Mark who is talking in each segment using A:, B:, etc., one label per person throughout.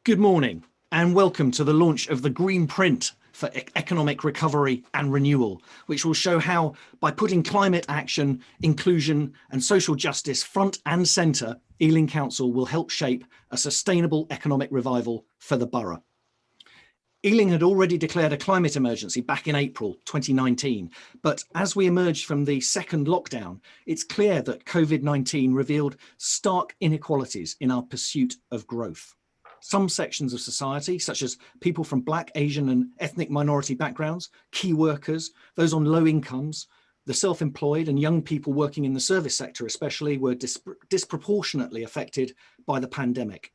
A: Good morning and welcome to the launch of the Greenprint for Economic Recovery and Renewal, which will show how, by putting climate action, inclusion and social justice front and centre, Ealing Council will help shape a sustainable economic revival for the borough. Ealing had already declared a climate emergency back in April 2019, but as we emerged from the second lockdown, it's clear that COVID-19 revealed stark inequalities in our pursuit of growth. Some sections of society, such as people from Black, Asian and ethnic minority backgrounds, key workers, those on low incomes, the self-employed and young people working in the service sector especially, were disproportionately affected by the pandemic.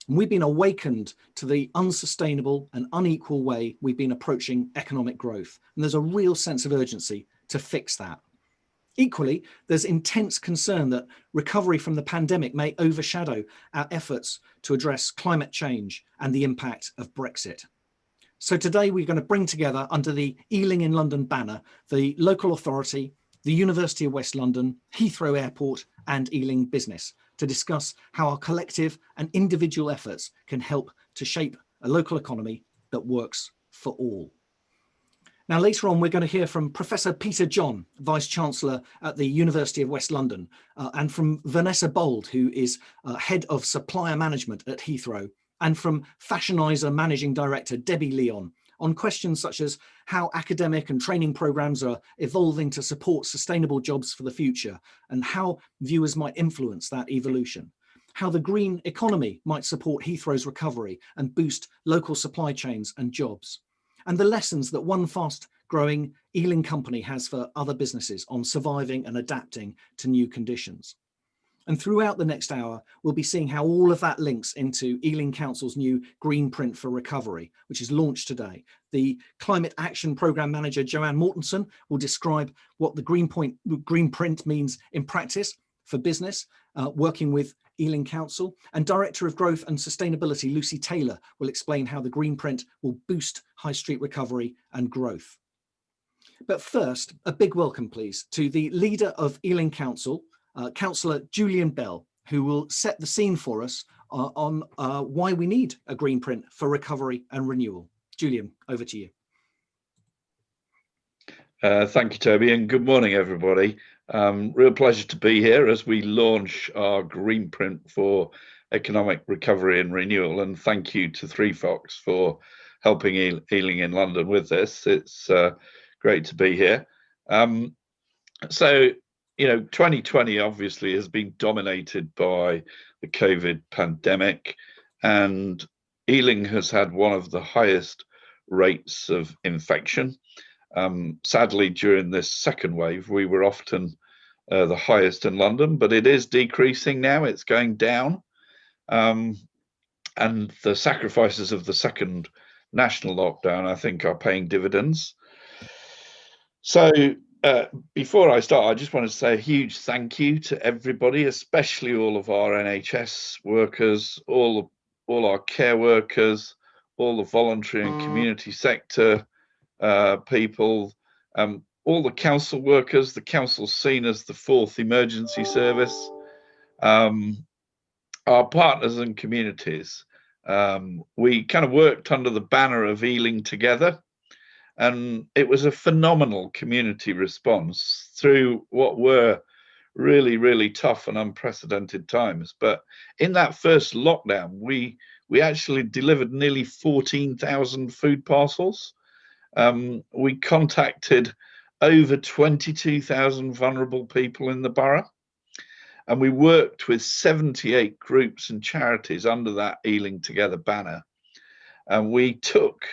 A: And we've been awakened to the unsustainable and unequal way we've been approaching economic growth. And there's a real sense of urgency to fix that. Equally, there's intense concern that recovery from the pandemic may overshadow our efforts to address climate change and the impact of Brexit. So today we're going to bring together under the Ealing in London banner, the local authority, the University of West London, Heathrow Airport and Ealing Business to discuss how our collective and individual efforts can help to shape a local economy that works for all. Now, later on, we're going to hear from Professor Peter John, Vice-Chancellor at the University of West London, and from Vanessa Bold, who is Head of Supplier Management at Heathrow, and from Fashionizer Managing Director Debbie Leon, on questions such as how academic and training programmes are evolving to support sustainable jobs for the future, and how viewers might influence that evolution, how the green economy might support Heathrow's recovery and boost local supply chains and jobs, and the lessons that one fast-growing Ealing company has for other businesses on surviving and adapting to new conditions. And throughout the next hour, we'll be seeing how all of that links into Ealing Council's new Greenprint for Recovery, which is launched today. The Climate Action Programme Manager, Joanne Mortensen, will describe what the Greenprint means in practice for business, working with Ealing Council, and Director of Growth and Sustainability, Lucy Taylor, will explain how the Greenprint will boost high street recovery and growth. But first, a big welcome, please, to the leader of Ealing Council, Councillor Julian Bell, who will set the scene for us on why we need a Greenprint for recovery and renewal. Julian, over to you.
B: Thank you, Toby, and good morning, everybody. Real pleasure to be here as we launch our Greenprint for Economic Recovery and Renewal, and thank you to 3Fox for helping Ealing in London with this. It's great to be here. So, you know, 2020 obviously has been dominated by the COVID pandemic, and Ealing has had one of the highest rates of infection. Sadly, during this second wave, we were often the highest in London, but it is decreasing now. It's going down. And the sacrifices of the second national lockdown, I think, are paying dividends. So before I start, I just want to say a huge thank you to everybody, especially all of our NHS workers, all our care workers, all the voluntary and community sector people, all the council workers. The council's seen as the fourth emergency service, our partners and communities. We kind of worked under the banner of Ealing Together, and it was a phenomenal community response through what were really, really tough and unprecedented times. But in that first lockdown, we actually delivered nearly 14,000 food parcels. We contacted over 22,000 vulnerable people in the borough, and we worked with 78 groups and charities under that Ealing Together banner. And we took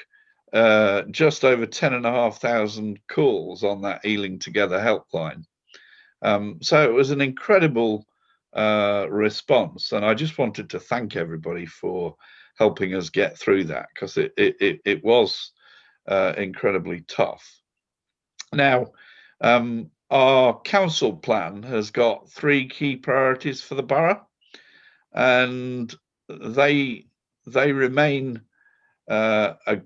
B: just over 10,500 calls on that Ealing Together helpline. So it was an incredible response, and I just wanted to thank everybody for helping us get through that, because it was incredibly tough. Now, our council plan has got 3 key priorities for the borough, and they remain a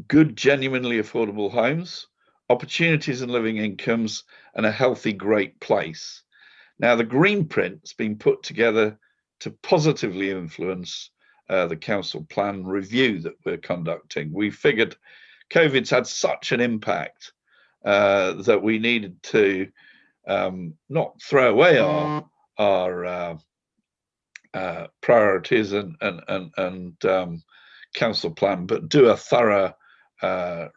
B: good, genuinely affordable homes, opportunities and living incomes, and a healthy, great place. Now, the Greenprint's been put together to positively influence the council plan review that we're conducting. We figured COVID's had such an impact that we needed to not throw away our priorities and council plan, but do a thorough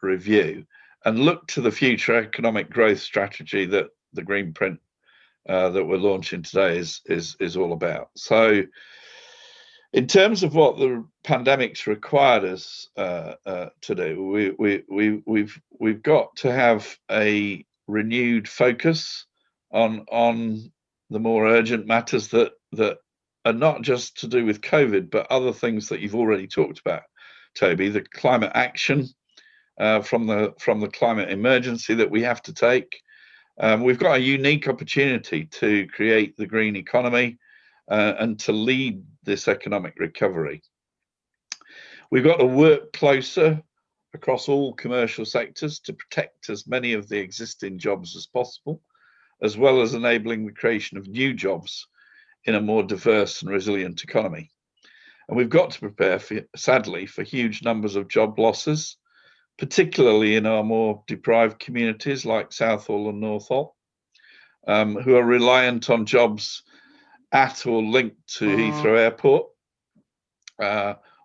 B: review and look to the future economic growth strategy that the Greenprint that we're launching today is all about. So, in terms of what the pandemic's required us to do, we've got to have a renewed focus on the more urgent matters that are not just to do with COVID, but other things that you've already talked about, Toby. The climate action from the climate emergency that we have to take. We've got a unique opportunity to create the green economy and to lead this economic recovery. We've got to work closer across all commercial sectors to protect as many of the existing jobs as possible, as well as enabling the creation of new jobs in a more diverse and resilient economy. And we've got to prepare, sadly, for huge numbers of job losses, particularly in our more deprived communities like Southall and Northolt, who are reliant on jobs at or linked to Heathrow Airport.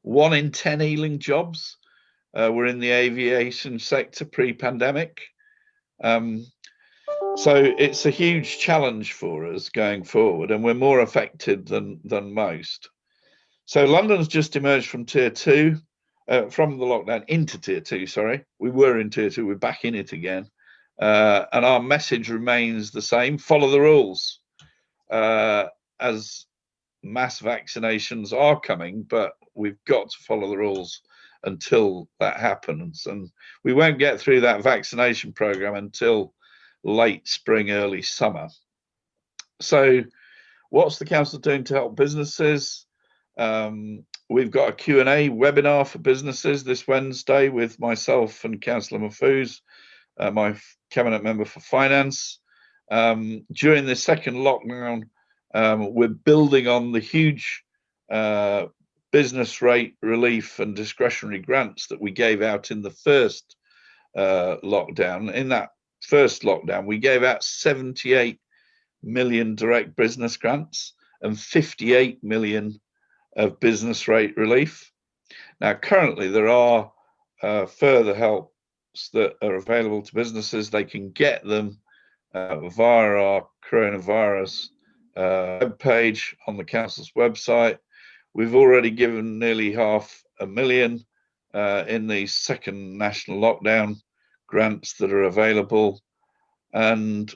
B: 1 in 10 Ealing jobs were in the aviation sector pre-pandemic. So it's a huge challenge for us going forward, and we're more affected than most. So London's just emerged from Tier 2, from the lockdown into Tier 2, sorry. We were in Tier 2, we're back in it again. And our message remains the same: follow the rules. As mass vaccinations are coming, but we've got to follow the rules until that happens. And we won't get through that vaccination program until late spring, early summer. So what's the council doing to help businesses? We've got a Q&A webinar for businesses this Wednesday with myself and Councillor Mahfouz, my cabinet member for finance. During the second lockdown, we're building on the huge business rate relief and discretionary grants that we gave out in the first lockdown. In that first lockdown, we gave out 78 million direct business grants and 58 million of business rate relief. Now, currently, there are further helps that are available to businesses. They can get them via our coronavirus webpage on the council's website. We've already given nearly $500,000 in the second national lockdown grants that are available, and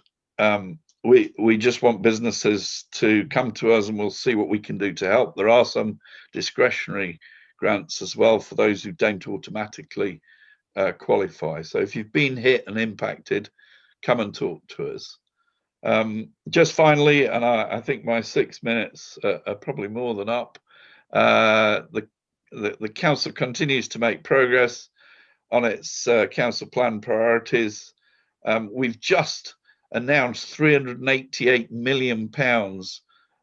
B: we just want businesses to come to us and we'll see what we can do to help. There are some discretionary grants as well for those who don't automatically qualify. So if you've been hit and impacted, come and talk to us. Just finally, and I think my 6 minutes are probably more than up, the council continues to make progress on its council plan priorities. We've just announced £388 million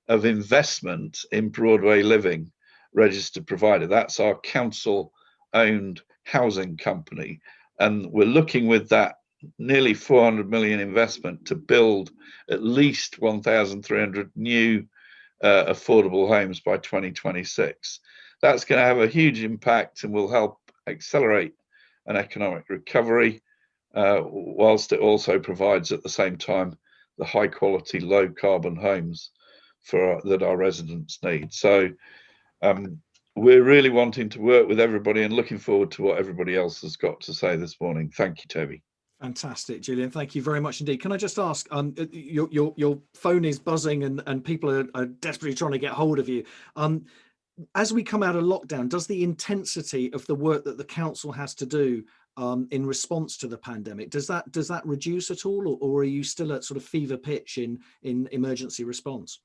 B: of investment in Broadway Living registered provider. That's our council-owned housing company, and we're looking with that nearly 400 million investment to build at least 1,300 new affordable homes by 2026. That's going to have a huge impact and will help accelerate an economic recovery, whilst it also provides at the same time the high quality, low carbon homes that our residents need. So we're really wanting to work with everybody and looking forward to what everybody else has got to say this morning. Thank you, Toby.
A: Fantastic, Julian. Thank you very much indeed. Can I just ask, your phone is buzzing and people are desperately trying to get hold of you. As we come out of lockdown, does the intensity of the work that the council has to do in response to the pandemic, does that reduce at all, or are you still at sort of fever pitch in emergency response?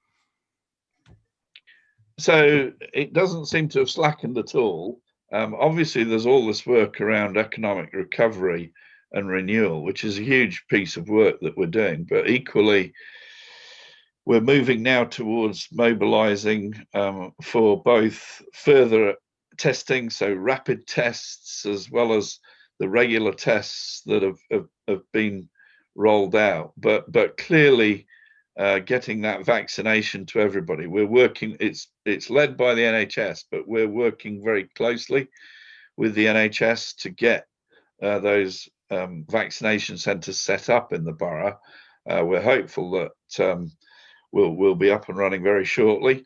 B: So it doesn't seem to have slackened at all. Obviously, there's all this work around economic recovery and renewal, which is a huge piece of work that we're doing. But equally, we're moving now towards mobilising for both further testing, so rapid tests, as well as the regular tests that have been rolled out. But clearly, getting that vaccination to everybody. We're working. It's led by the NHS, but we're working very closely with the NHS to get those vaccination centres set up in the borough. We're hopeful that we'll be up and running very shortly,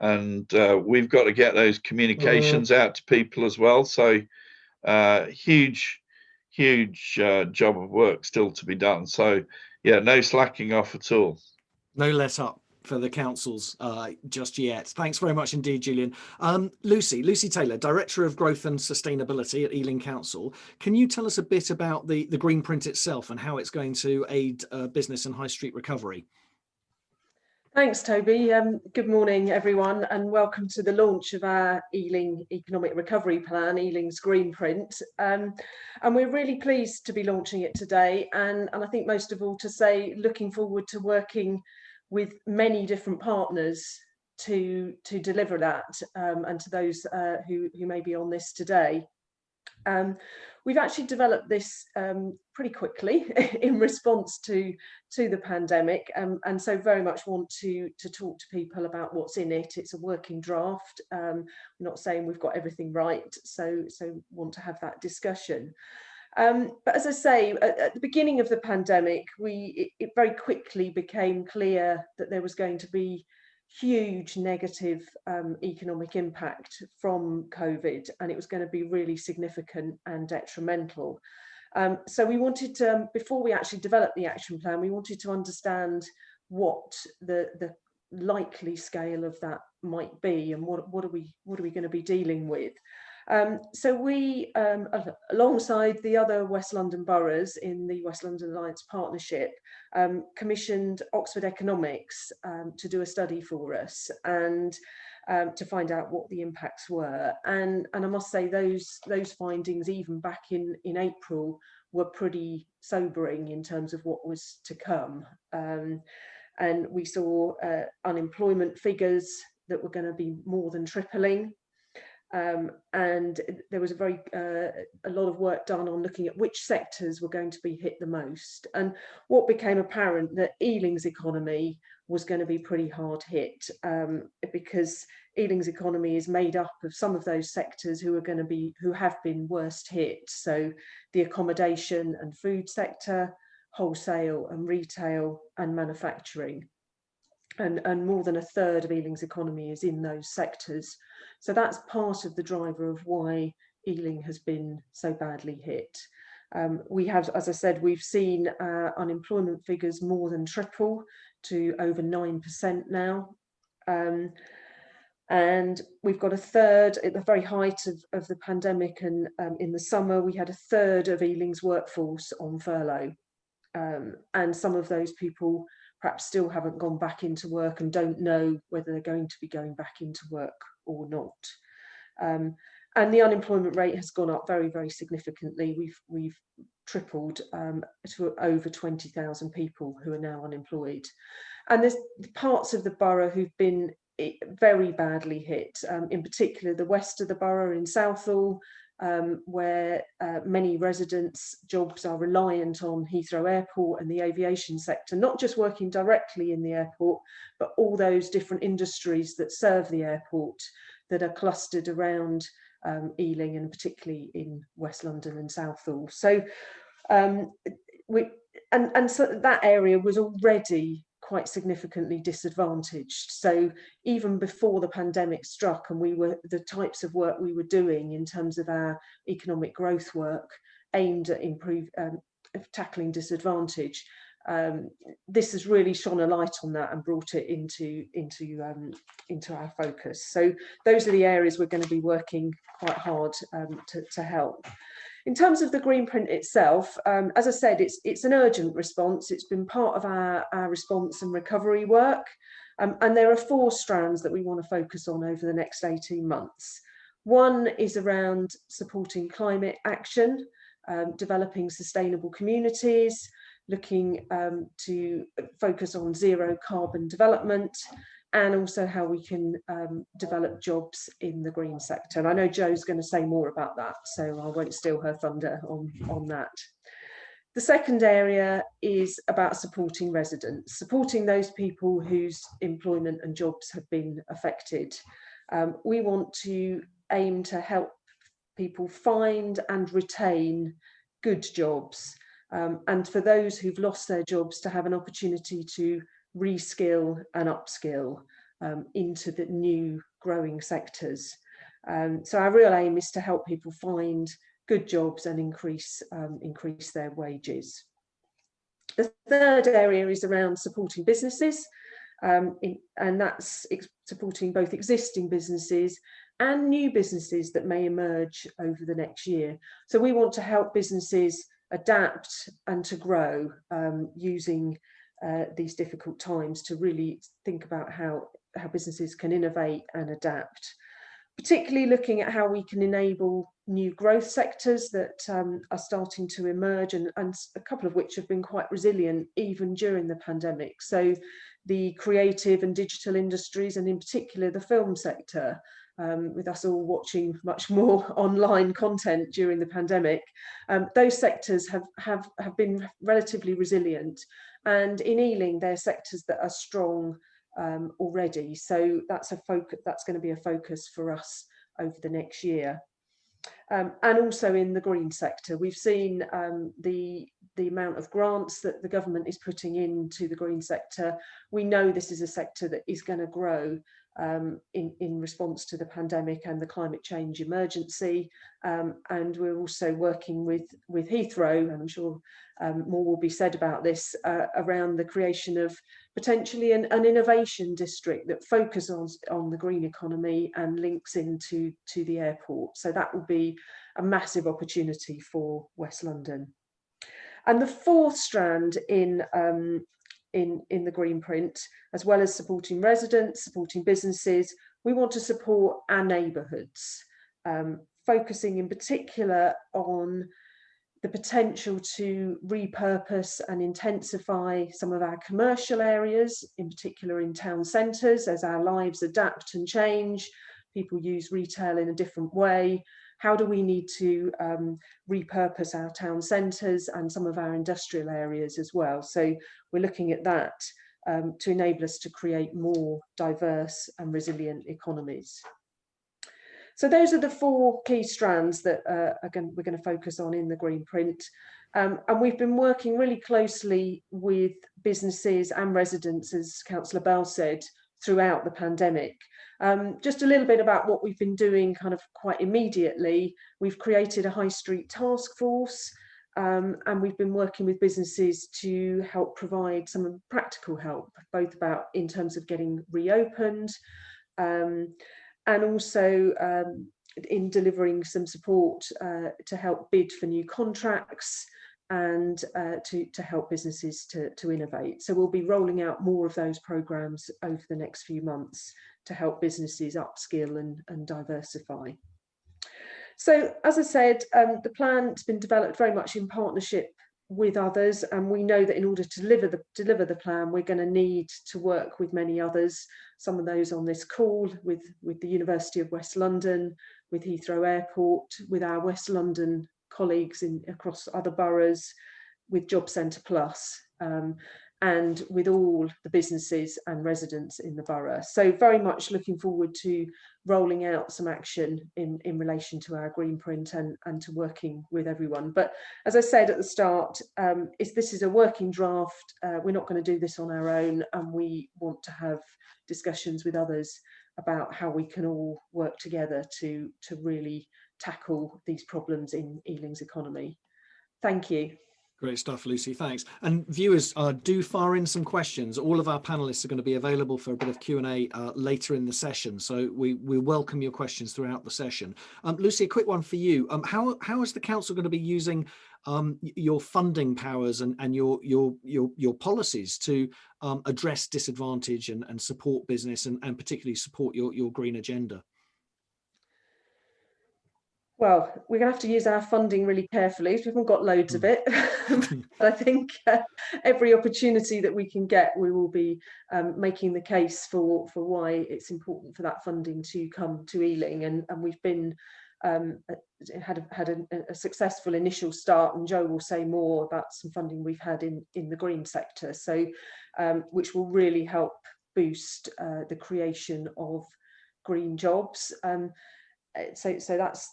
B: and we've got to get those communications out to people as well. So huge job of work still to be done. So yeah, no slacking off at all.
A: No let up for the councils just yet. Thanks very much indeed, Julian. Lucy Taylor, Director of Growth and Sustainability at Ealing Council. Can you tell us a bit about the Greenprint itself and how it's going to aid business and high street recovery?
C: Thanks, Toby. Good morning, everyone, and welcome to the launch of our Ealing Economic Recovery Plan, Ealing's Greenprint. And we're really pleased to be launching it today. And I think most of all to say, looking forward to working with many different partners to deliver that, and to those who may be on this today. We've actually developed this pretty quickly in response to the pandemic, and so very much want to talk to people about what's in it. It's a working draft. We're not saying we've got everything right, so want to have that discussion. But as I say, at the beginning of the pandemic, it very quickly became clear that there was going to be huge negative economic impact from COVID, and it was going to be really significant and detrimental. So we wanted to, before we actually developed the action plan, we wanted to understand what the likely scale of that might be, and what are we going to be dealing with. So we, alongside the other West London boroughs in the West London Alliance Partnership, commissioned Oxford Economics to do a study for us and to find out what the impacts were. And I must say those findings, even back in April, were pretty sobering in terms of what was to come. And we saw unemployment figures that were going to be more than tripling. And there was a lot of work done on looking at which sectors were going to be hit the most. And what became apparent that Ealing's economy was going to be pretty hard hit, because Ealing's economy is made up of some of those sectors who have been worst hit. So the accommodation and food sector, wholesale and retail, and manufacturing. And more than a third of Ealing's economy is in those sectors. So that's part of the driver of why Ealing has been so badly hit. We have, as I said, we've seen unemployment figures more than triple to over 9% now. And we've got a third, at the very height of the pandemic, and in the summer, we had a third of Ealing's workforce on furlough. And some of those people perhaps still haven't gone back into work and don't know whether they're going to be going back into work or not. And the unemployment rate has gone up very, very significantly. We've tripled to over 20,000 people who are now unemployed. And there's parts of the borough who've been very badly hit, in particular the west of the borough in Southall, where many residents' jobs are reliant on Heathrow Airport and the aviation sector, not just working directly in the airport, but all those different industries that serve the airport that are clustered around Ealing, and particularly in West London and Southall. So so that area was already quite significantly disadvantaged. So even before the pandemic struck, and the types of work we were doing in terms of our economic growth work aimed at tackling disadvantage, this has really shone a light on that and brought it into our focus. So those are the areas we're going to be working quite hard to help. In terms of the Greenprint itself, as I said, it's an urgent response. It's been part of our response and recovery work. And there are 4 strands that we want to focus on over the next 18 months. One is around supporting climate action, developing sustainable communities, looking to focus on zero carbon development, and also how we can develop jobs in the green sector. And I know Jo's going to say more about that, so I won't steal her thunder on that. The second area is about supporting residents, supporting those people whose employment and jobs have been affected. We want to aim to help people find and retain good jobs, and for those who've lost their jobs to have an opportunity to reskill and upskill into the new growing sectors. So our real aim is to help people find good jobs and increase their wages. The third area is around supporting businesses, and that's supporting both existing businesses and new businesses that may emerge over the next year. So we want to help businesses adapt and to grow using these difficult times, to really think about how businesses can innovate and adapt, particularly looking at how we can enable new growth sectors that are starting to emerge, and a couple of which have been quite resilient even during the pandemic. So the creative and digital industries, and in particular the film sector, with us all watching much more online content during the pandemic, those sectors have been relatively resilient. And in Ealing, they're sectors that are strong already. So that's going to be a focus for us over the next year. And also in the green sector, we've seen the amount of grants that the government is putting into the green sector. We know this is a sector that is going to grow in response to the pandemic and the climate change emergency. And we're also working with Heathrow, and I'm sure more will be said about this, around the creation of potentially an innovation district that focuses on the green economy and links into the airport. So that will be a massive opportunity for West London. And the fourth strand in the Greenprint, as well as supporting residents, supporting businesses, we want to support our neighbourhoods, focusing in particular on the potential to repurpose and intensify some of our commercial areas, in particular in town centres, as our lives adapt and change. People use retail in a different way. How do we need to repurpose our town centres and some of our industrial areas as well? So we're looking at that to enable us to create more diverse and resilient economies. So those are the four key strands that we're going to focus on in the Greenprint. And we've been working really closely with businesses and residents, as Councillor Bell said, throughout the pandemic. Just a little bit about what we've been doing kind of quite immediately. We've created a high street task force, and we've been working with businesses to help provide some practical help, both about in terms of getting reopened, and also in delivering some support to help bid for new contracts and to help businesses to innovate. So we'll be rolling out more of those programmes over the next few months to help businesses upskill and diversify. So as I said, the plan's been developed very much in partnership with others, and we know that in order to deliver the plan, we're going to need to work with many others. Some of those on this call, with the University of West London, with Heathrow Airport, with our West London colleagues across other boroughs, with Job Centre Plus, and with all the businesses and residents in the borough. So very much looking forward to rolling out some action in relation to our Greenprint and to working with everyone. But as I said at the start, this is a working draft. We're not going to do this on our own, and we want to have discussions with others about how we can all work together to really tackle these problems in Ealing's economy. Thank you.
A: Great stuff, Lucy, thanks. And viewers, do fire in some questions. All of our panelists are going to be available for a bit of Q&A later in the session, so we welcome your questions throughout the session. Lucy, a quick one for you. How is the council going to be using your funding powers and your policies to address disadvantage and support business and particularly support your green agenda?
C: Well, we're going to have to use our funding really carefully. We haven't got loads of it. But I think every opportunity that we can get, we will be making the case for why it's important for that funding to come to Ealing. And we've been had a successful initial start, and Joe will say more about some funding we've had in the green sector, so which will really help boost the creation of green jobs. So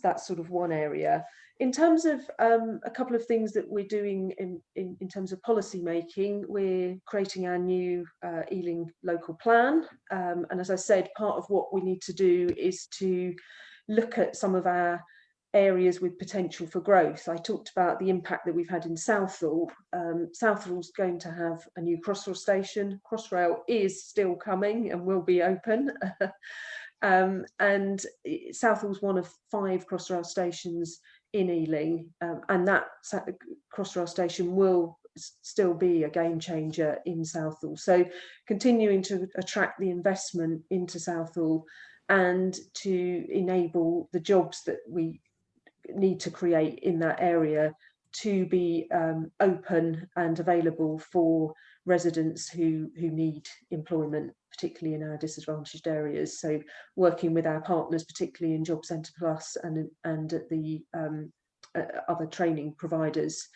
C: that's sort of one area. In terms of a couple of things that we're doing in terms of policy making, we're creating our new Ealing local plan. And as I said, part of what we need to do is to look at some of our areas with potential for growth. I talked about the impact that we've had in Southall. Southall's going to have a new Crossrail station. Crossrail is still coming and will be open. And Southall's one of 5 Crossrail stations in Ealing, and that Crossrail station will still be a game changer in Southall. So continuing to attract the investment into Southall and to enable the jobs that we need to create in that area to be open and available for residents who need employment, particularly in our disadvantaged areas. So working with our partners, particularly in Job Centre Plus and at the other training providers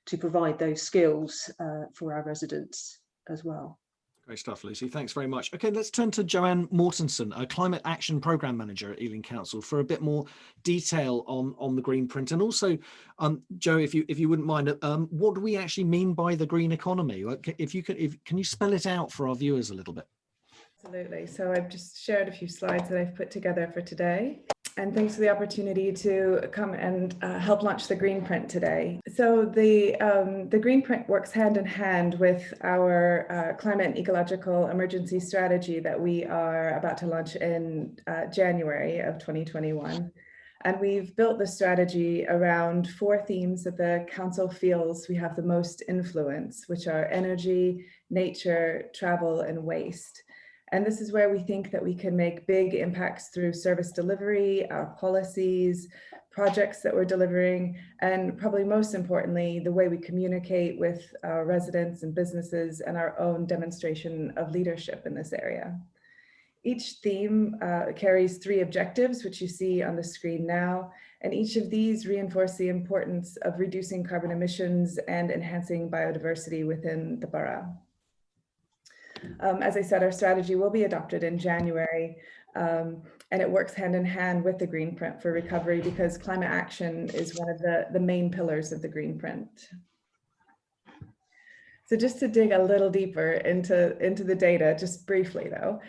C: to provide those skills for our residents as well.
A: Great stuff, Lucy. Thanks very much. Okay, let's turn to Joanne Mortensen, a Climate Action Programme Manager at Ealing Council, for a bit more detail on the Greenprint. And also, Joe, if you wouldn't mind, what do we actually mean by the green economy? Can you spell it out for our viewers a little bit?
D: Absolutely. So I've just shared a few slides that I've put together for today. And thanks for the opportunity to come and help launch the Greenprint today. So the Greenprint works hand in hand with our climate and ecological emergency strategy that we are about to launch in January of 2021. And we've built the strategy around 4 themes that the council feels we have the most influence, which are energy, nature, travel, and waste. And this is where we think that we can make big impacts through service delivery, our policies, projects that we're delivering, and probably most importantly, the way we communicate with our residents and businesses and our own demonstration of leadership in this area. Each theme carries 3 objectives, which you see on the screen now, and each of these reinforce the importance of reducing carbon emissions and enhancing biodiversity within the borough. As I said, our strategy will be adopted in January, and it works hand in hand with the Greenprint for recovery because climate action is one of the main pillars of the Greenprint. So just to dig a little deeper into the data, just briefly though,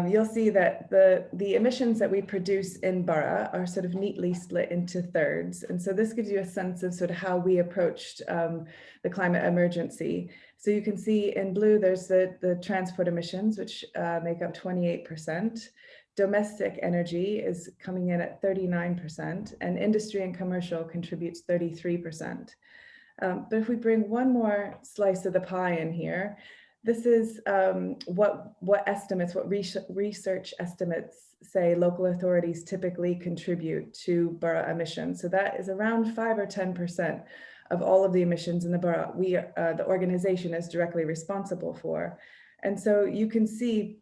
D: you'll see that the emissions that we produce in Borough are sort of neatly split into thirds. And so this gives you a sense of sort of how we approached the climate emergency. So you can see in blue, there's the transport emissions, which make up 28%. Domestic energy is coming in at 39%, and industry and commercial contributes 33%. But if we bring one more slice of the pie in here, this is what research estimates say local authorities typically contribute to borough emissions. So that is around 5 or 10% of all of the emissions in the borough the organization is directly responsible for. And so you can see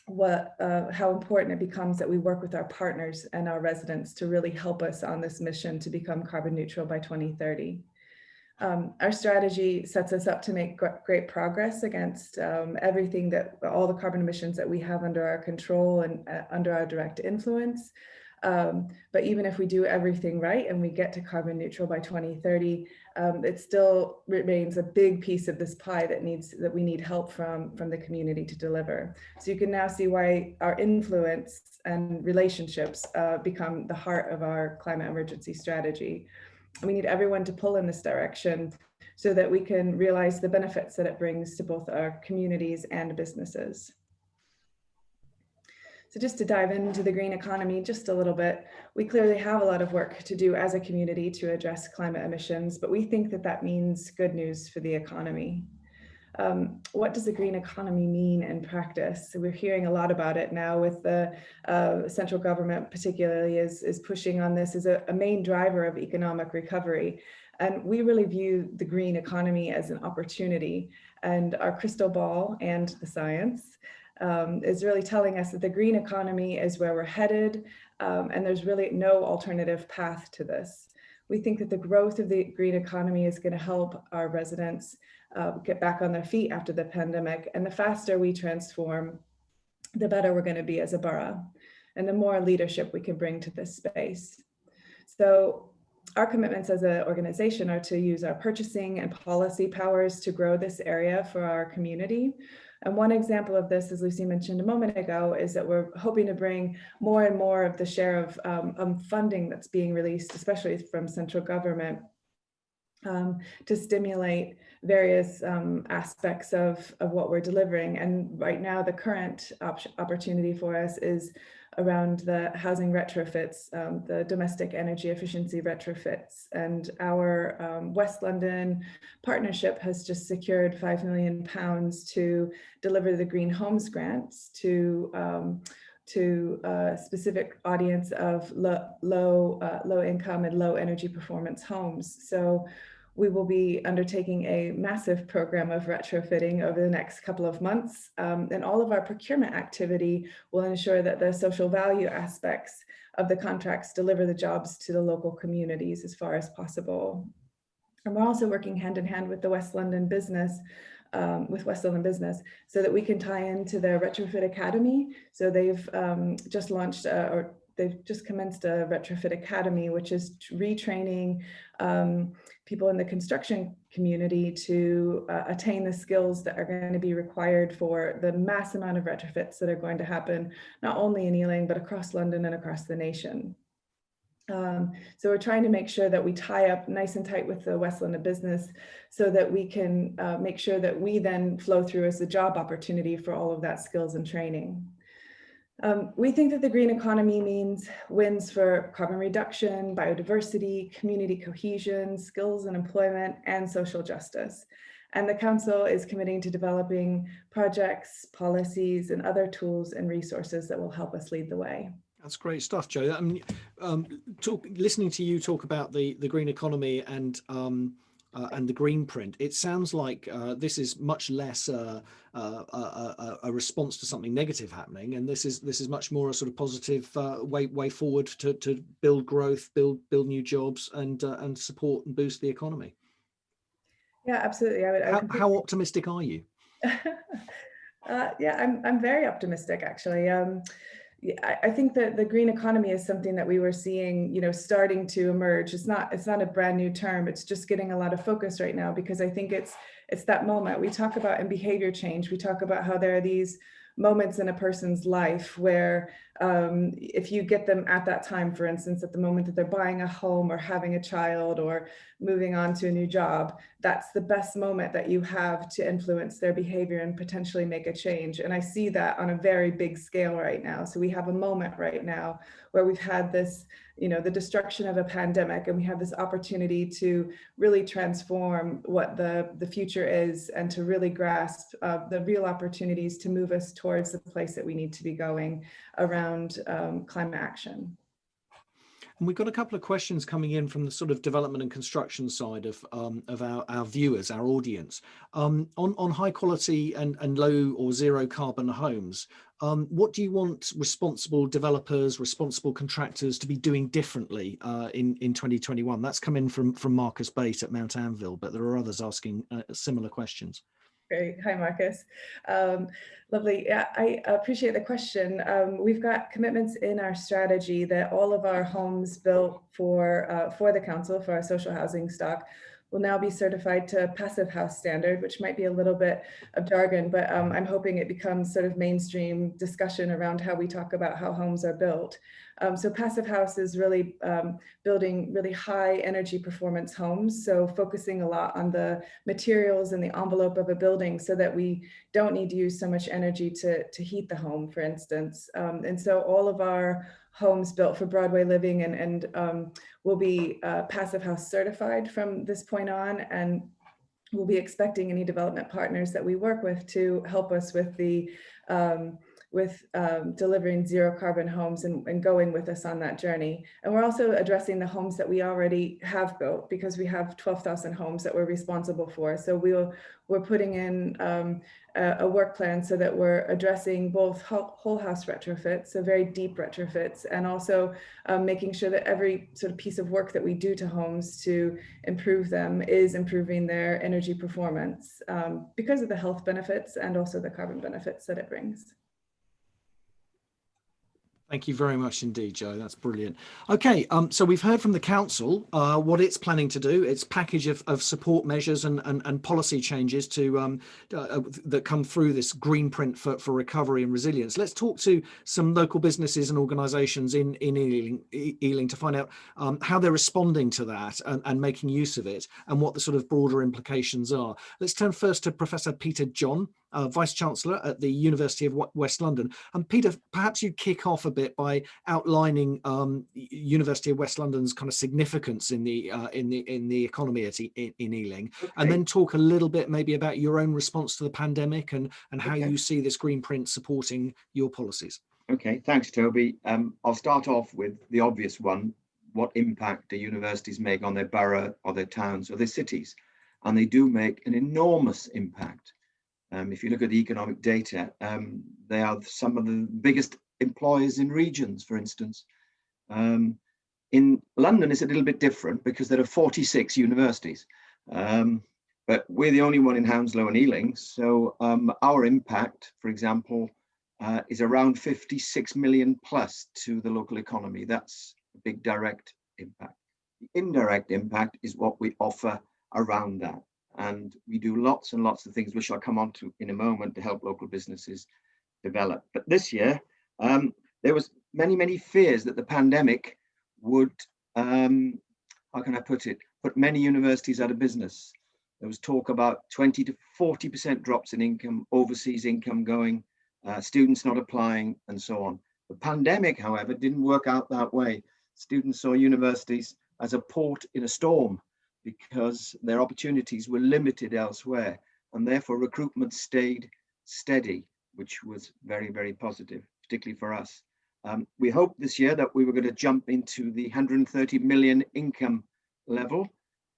D: how important it becomes that we work with our partners and our residents to really help us on this mission to become carbon neutral by 2030. Our strategy sets us up to make great progress against everything all the carbon emissions that we have under our control and under our direct influence. But even if we do everything right and we get to carbon neutral by 2030, it still remains a big piece of this pie that we need help from the community to deliver. So you can now see why our influence and relationships become the heart of our climate emergency strategy. We need everyone to pull in this direction so that we can realize the benefits that it brings to both our communities and businesses. So just to dive into the green economy just a little bit, we clearly have a lot of work to do as a community to address climate emissions, but we think that that means good news for the economy. what does the green economy mean in practice? So we're hearing a lot about it now with the central government particularly is pushing on this as a main driver of economic recovery. And we really view the green economy as an opportunity, and our crystal ball and the science is really telling us that the green economy is where we're headed, and there's really no alternative path to this. We think that the growth of the green economy is going to help our residents get back on their feet after the pandemic, and the faster we transform, the better we're going to be as a borough, and the more leadership we can bring to this space. So our commitments as an organization are to use our purchasing and policy powers to grow this area for our community. And one example of this, as Lucy mentioned a moment ago, is that we're hoping to bring more and more of the share of funding that's being released, especially from central government, to stimulate various aspects of what we're delivering. And right now, the current opportunity for us is around the housing retrofits, the domestic energy efficiency retrofits. And our West London partnership has just secured £5 million to deliver the Green Homes grants to a specific audience of low income and low energy performance homes. So we will be undertaking a massive program of retrofitting over the next couple of months, and all of our procurement activity will ensure that the social value aspects of the contracts deliver the jobs to the local communities as far as possible. And we're also working hand in hand with the West London business, so that we can tie into their Retrofit Academy. So they've just launched they've just commenced a Retrofit Academy, which is retraining people in the construction community to attain the skills that are going to be required for the mass amount of retrofits that are going to happen, not only in Ealing, but across London and across the nation. So we're trying to make sure that we tie up nice and tight with the West London business so that we can make sure that we then flow through as a job opportunity for all of that skills and training. We think that the green economy means wins for carbon reduction, biodiversity, community cohesion, skills and employment, and social justice. And the council is committing to developing projects, policies, and other tools and resources that will help us lead the way.
A: That's great stuff, Jo. I mean, listening to you talk about the green economy and the Greenprint, it sounds like this is much less a response to something negative happening, and this is much more a sort of positive way forward to build growth, build new jobs, and support and boost the economy.
D: Yeah, absolutely.
A: How optimistic are you?
D: Yeah, I'm very optimistic, actually. I think that the green economy is something that we were seeing, starting to emerge. It's not a brand new term. It's just getting a lot of focus right now, because I think it's that moment we talk about in behavior change. We talk about how there are these moments in a person's life where if you get them at that time, for instance, at the moment that they're buying a home or having a child or moving on to a new job, that's the best moment that you have to influence their behavior and potentially make a change. And I see that on a very big scale right now. So we have a moment right now where we've had this, the destruction of a pandemic, and we have this opportunity to really transform what the future is and to really grasp the real opportunities to move us towards the place that we need to be going around climate action.
A: And we've got a couple of questions coming in from the sort of development and construction side of our viewers, our audience, on high quality and low or zero carbon homes. What do you want responsible developers, responsible contractors to be doing differently in 2021? That's come in from Marcus Bate at Mount Anvil, but there are others asking similar questions.
D: Great. Hi, Marcus. Lovely. Yeah, I appreciate the question. We've got commitments in our strategy that all of our homes built for the council, for our social housing stock, will now be certified to Passive House standard, which might be a little bit of jargon, but I'm hoping it becomes sort of mainstream discussion around how we talk about how homes are built. So Passive House is really building really high energy performance homes. So focusing a lot on the materials and the envelope of a building so that we don't need to use so much energy to heat the home, for instance. And so all of our homes built for Broadway Living and will be Passive House certified from this point on. And we'll be expecting any development partners that we work with to help us with the delivering zero carbon homes and going with us on that journey. And we're also addressing the homes that we already have built, because we have 12,000 homes that we're responsible for. So we're putting in a work plan so that we're addressing both whole house retrofits, so very deep retrofits, and also making sure that every sort of piece of work that we do to homes to improve them is improving their energy performance because of the health benefits and also the carbon benefits that it brings.
A: Thank you very much indeed, Jo. That's brilliant. Okay, so we've heard from the council what it's planning to do, its package of support measures and policy changes to that come through this Greenprint for recovery and resilience. Let's talk to some local businesses and organisations in Ealing to find out how they're responding to that and making use of it, and what the sort of broader implications are. Let's turn first to Professor Peter John, Vice Chancellor at the University of West London. And Peter, perhaps you kick off a bit by outlining University of West London's kind of significance in the economy in Ealing, okay, and then talk a little bit maybe about your own response to the pandemic and how you see this Greenprint supporting your policies.
E: Okay, thanks, Toby. I'll start off with the obvious one: what impact do universities make on their borough or their towns or their cities? And they do make an enormous impact. If you look at the economic data, they are some of the biggest employers in regions, for instance. In London, it's a little bit different because there are 46 universities, but we're the only one in Hounslow and Ealing. So our impact, for example, is around 56 million plus to the local economy. That's a big direct impact. The indirect impact is what we offer around that. And we do lots and lots of things, which I'll come on to in a moment, to help local businesses develop. But this year, there was many fears that the pandemic would, how can I put it, put many universities out of business. There was talk about 20 to 40% drops in income, overseas income going, students not applying, and so on. The pandemic, however, didn't work out that way. Students saw universities as a port in a storm, because their opportunities were limited elsewhere, and therefore recruitment stayed steady, which was very positive, particularly for us. We hoped this year that we were going to jump into the 130 million income level.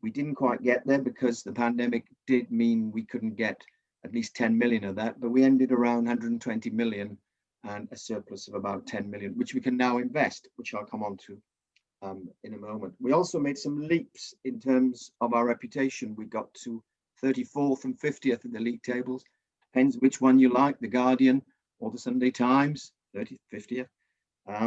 E: We didn't quite get there because the pandemic did mean we couldn't get at least 10 million of that, but we ended around 120 million and a surplus of about 10 million, which we can now invest, which I'll come on to in a moment. We also made some leaps in terms of our reputation. We got to 34th and 50th in the league tables. Depends which one you like, the Guardian or the Sunday Times, 30th, 50th.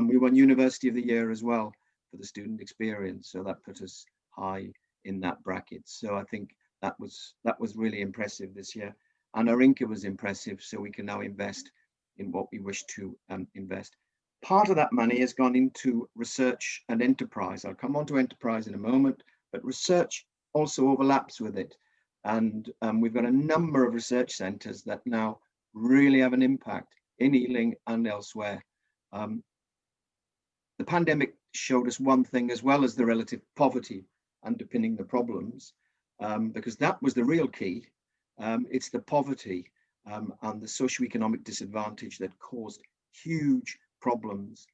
E: We won University of the Year as well for the student experience. So that put us high in that bracket. So I think that was really impressive this year. And our income was impressive. So we can now invest in what we wish to invest. Part of that money has gone into research and enterprise. I'll come on to enterprise in a moment, but research also overlaps with it. And we've got a number of research centres that now really have an impact in Ealing and elsewhere. The pandemic showed us one thing, as well as the relative poverty underpinning the problems, because that was the real key. It's the poverty and the socioeconomic disadvantage that caused huge problems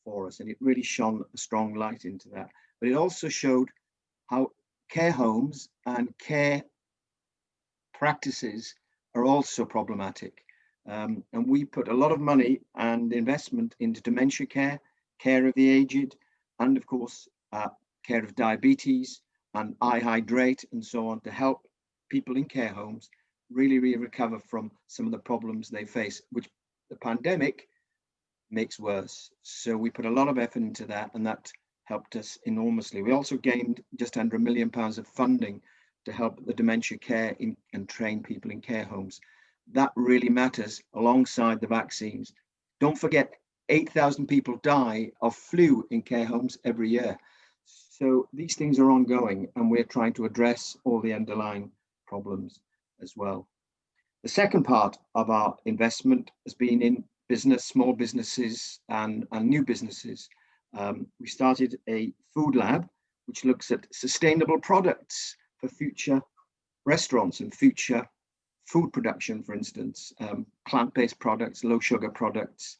E: for us, and it really shone a strong light into that. But it also showed how care homes and care practices are also problematic, and we put a lot of money and investment into dementia care, care of the aged, and of course care of diabetes and eye hydrate and so on, to help people in care homes really recover from some of the problems they face, which the pandemic makes worse. So we put a lot of effort into that, and that helped us enormously. We also gained just under £1 million of funding to help the dementia care and train people in care homes. That really matters alongside the vaccines. Don't forget, 8,000 people die of flu in care homes every year. So these things are ongoing, and we're trying to address all the underlying problems as well. The second part of our investment has been in business, small businesses and new businesses. We started a food lab, which looks at sustainable products for future restaurants and future food production, for instance, plant-based products, low sugar products,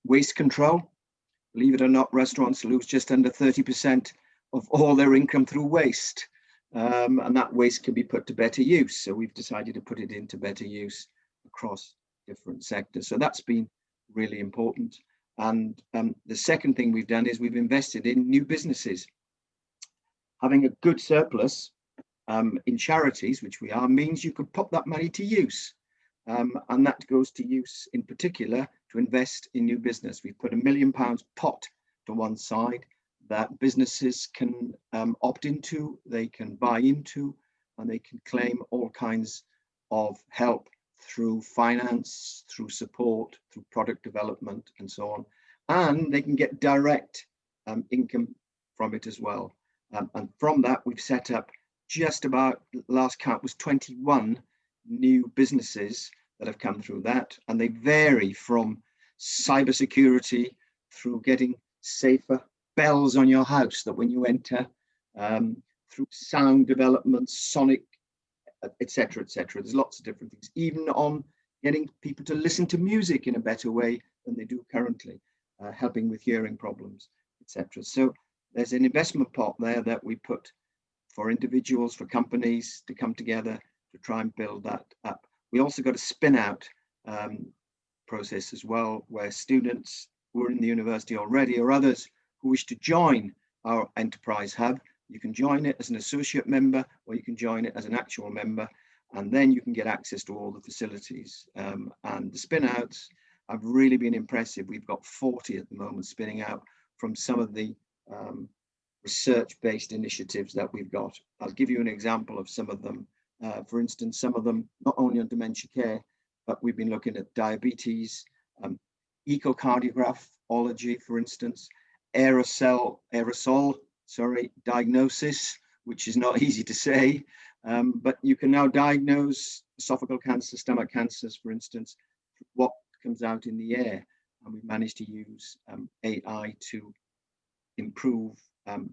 E: waste control. Believe it or not, restaurants lose just under 30% of all their income through waste. And that waste can be put to better use. So we've decided to put it into better use across different sectors. So that's been really important. And the second thing we've done is we've invested in new businesses. Having a good surplus in charities, which we are, means you could put that money to use. And that goes to use in particular to invest in new business. We've put £1 million pot to one side that businesses can opt into, they can buy into, and they can claim all kinds of help through finance, through support, through product development, and so on. And they can get direct income from it as well. And from that, we've set up just about, last count was 21 new businesses that have come through that. And they vary from cybersecurity through getting safer bells on your house that when you enter, through sound development, sonic, etc., etc. There's lots of different things, even on getting people to listen to music in a better way than they do currently, helping with hearing problems, etc. So there's an investment pot there that we put for individuals, for companies to come together to try and build that up. We also got a spin out process as well, where students who are in the university already or others who wish to join our enterprise hub, you can join it as an associate member or you can join it as an actual member, and then you can get access to all the facilities. And the spin outs have really been impressive. We've got 40 at the moment spinning out from some of the research-based initiatives that we've got. I'll give you an example of some of them. For instance, some of them not only on dementia care, but we've been looking at diabetes, echocardiographology, for instance, aerosol diagnosis, which is not easy to say, but you can now diagnose esophageal cancer, stomach cancers, for instance, what comes out in the air. And we've managed to use AI to improve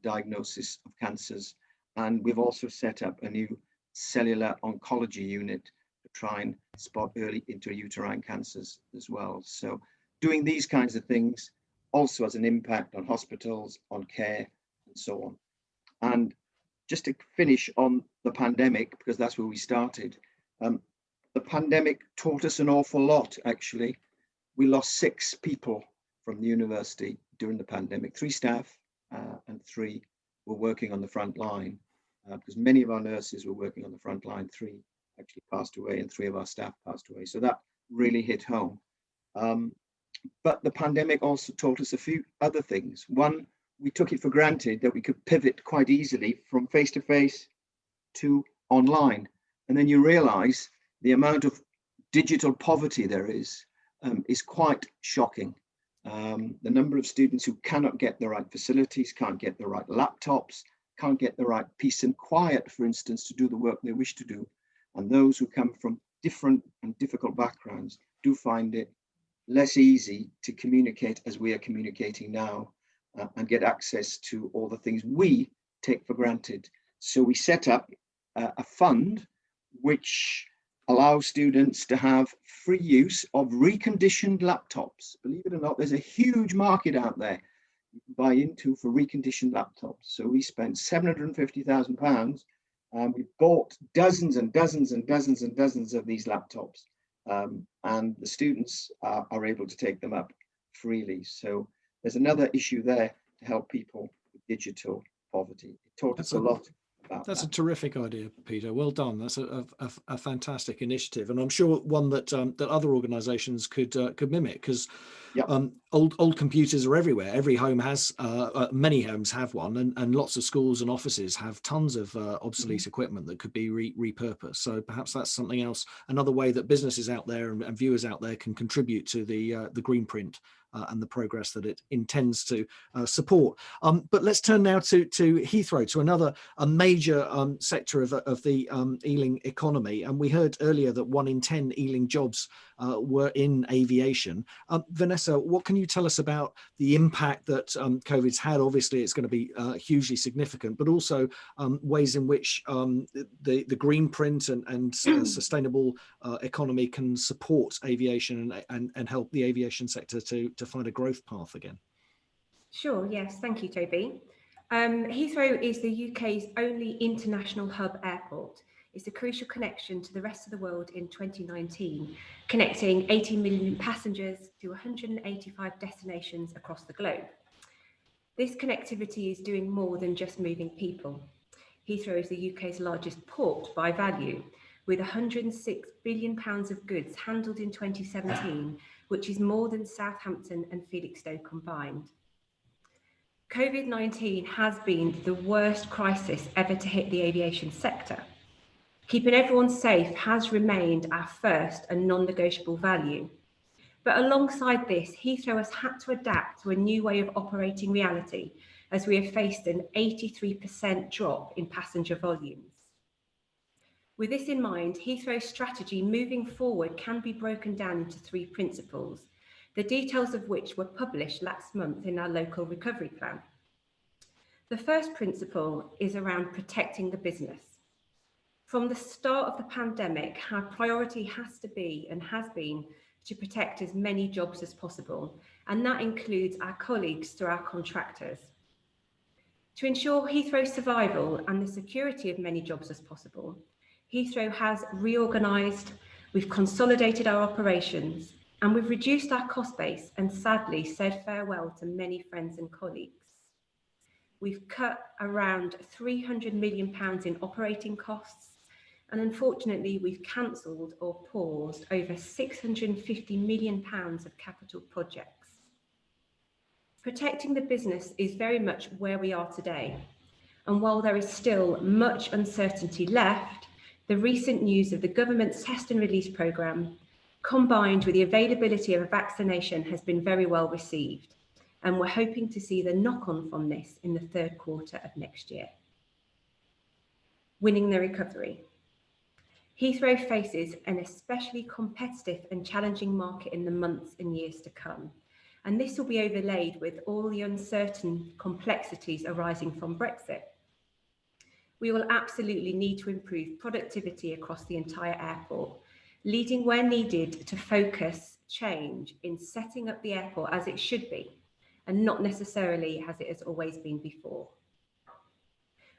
E: diagnosis of cancers. And we've also set up a new cellular oncology unit to try and spot early intrauterine cancers as well. So doing these kinds of things also has an impact on hospitals, on care, and so on. And just to finish on the pandemic, because that's where we started, the pandemic taught us an awful lot, actually. We lost 6 people from the university during the pandemic, 3 staff and 3 were working on the front line, because many of our nurses were working on the front line. 3 actually passed away and 3 of our staff passed away. So that really hit home. But the pandemic also taught us a few other things. One, we took it for granted that we could pivot quite easily from face-to-face to online. And then you realize the amount of digital poverty there is quite shocking. The number of students who cannot get the right facilities, can't get the right laptops, can't get the right peace and quiet, for instance, to do the work they wish to do. And those who come from different and difficult backgrounds do find it less easy to communicate as we are communicating now and get access to all the things we take for granted. So we set up a fund which allows students to have free use of reconditioned laptops. Believe it or not, there's a huge market out there you can buy into for reconditioned laptops. So we spent £750,000 and we bought dozens and dozens and dozens and dozens of these laptops. And the students are able to take them up freely. So there's another issue there to help people with digital poverty. It taught us a lot about
A: That's
E: that.
A: a terrific idea, Peter. Well done. That's a fantastic initiative, and I'm sure one that that other organisations could mimic, because
E: Yep.
A: Old computers are everywhere. Every home has, many homes have one, and lots of schools and offices have tons of obsolete equipment that could be repurposed. So perhaps that's something else, another way that businesses out there and viewers out there can contribute to the Greenprint and the progress that it intends to support. But let's turn now to Heathrow, to another major sector of the Ealing economy. And we heard earlier that 1 in 10 Ealing jobs were in aviation. Vanessa, what can you tell us about the impact that COVID's had? Obviously, it's going to be hugely significant, but also ways in which the Greenprint and sustainable economy can support aviation and help the aviation sector to find a growth path again.
F: Sure, yes, thank you, Toby. Heathrow is the UK's only international hub airport. It's a crucial connection to the rest of the world in 2019, connecting 80 million passengers to 185 destinations across the globe. This connectivity is doing more than just moving people. Heathrow is the UK's largest port by value, with £106 billion of goods handled in 2017, which is more than Southampton and Felixstowe combined. COVID-19 has been the worst crisis ever to hit the aviation sector. Keeping everyone safe has remained our first and non-negotiable value. But alongside this, Heathrow has had to adapt to a new way of operating reality as we have faced an 83% drop in passenger volumes. With this in mind, Heathrow's strategy moving forward can be broken down into 3 principles, the details of which were published last month in our local recovery plan. The first principle is around protecting the business. From the start of the pandemic, our priority has to be and has been to protect as many jobs as possible, and that includes our colleagues through our contractors. To ensure Heathrow's survival and the security of many jobs as possible, Heathrow has reorganised, we've consolidated our operations, and we've reduced our cost base and sadly said farewell to many friends and colleagues. We've cut around £300 million in operating costs, and unfortunately we've cancelled or paused over £650 million of capital projects. Protecting the business is very much where we are today, and while there is still much uncertainty left, the recent news of the government's test and release programme, combined with the availability of a vaccination, has been very well received, and we're hoping to see the knock-on from this in the 3rd quarter of next year. Winning the recovery. Heathrow faces an especially competitive and challenging market in the months and years to come, and this will be overlaid with all the uncertain complexities arising from Brexit. We will absolutely need to improve productivity across the entire airport, leading where needed to focus change in setting up the airport as it should be, and not necessarily as it has always been before.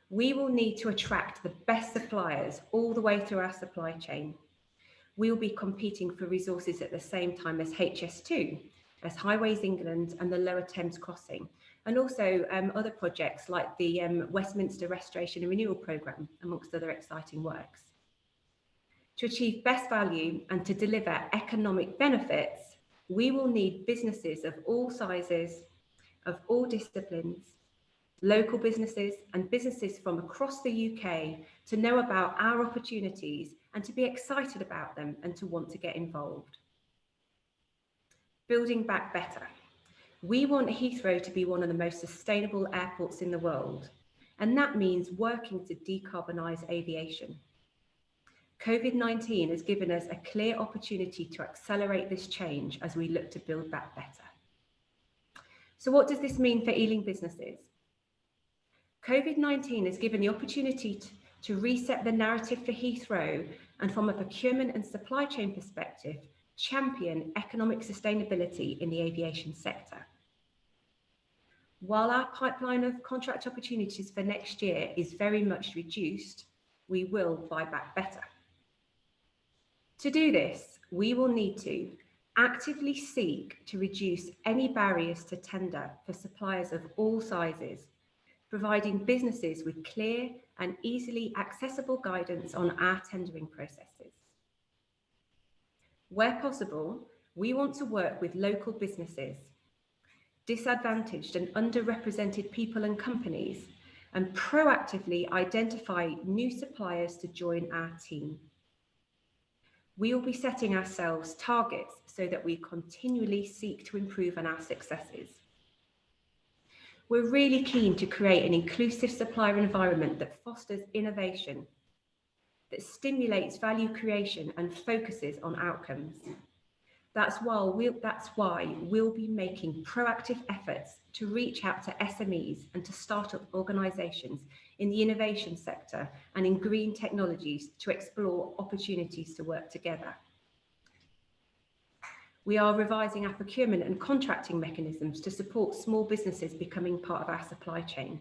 F: We will need to attract the best suppliers all the way through our supply chain. We will be competing for resources at the same time as HS2, as Highways England and the Lower Thames Crossing, and also other projects like the Westminster Restoration and Renewal Programme, amongst other exciting works. To achieve best value and to deliver economic benefits, we will need businesses of all sizes, of all disciplines, local businesses and businesses from across the UK to know about our opportunities and to be excited about them and to want to get involved. Building back better. We want Heathrow to be one of the most sustainable airports in the world, and that means working to decarbonise aviation. COVID-19 has given us a clear opportunity to accelerate this change as we look to build back better. So what does this mean for Ealing businesses? COVID-19 has given the opportunity to reset the narrative for Heathrow and, from a procurement and supply chain perspective, champion economic sustainability in the aviation sector. While our pipeline of contract opportunities for next year is very much reduced, we will buy back better. To do this, we will need to actively seek to reduce any barriers to tender for suppliers of all sizes, providing businesses with clear and easily accessible guidance on our tendering processes. Where possible, we want to work with local businesses, disadvantaged and underrepresented people and companies, and proactively identify new suppliers to join our team. We will be setting ourselves targets so that we continually seek to improve on our successes. We're really keen to create an inclusive supplier environment that fosters innovation, that stimulates value creation and focuses on outcomes. That's why we'll be making proactive efforts to reach out to SMEs and to startup organisations in the innovation sector and in green technologies to explore opportunities to work together. We are revising our procurement and contracting mechanisms to support small businesses becoming part of our supply chain.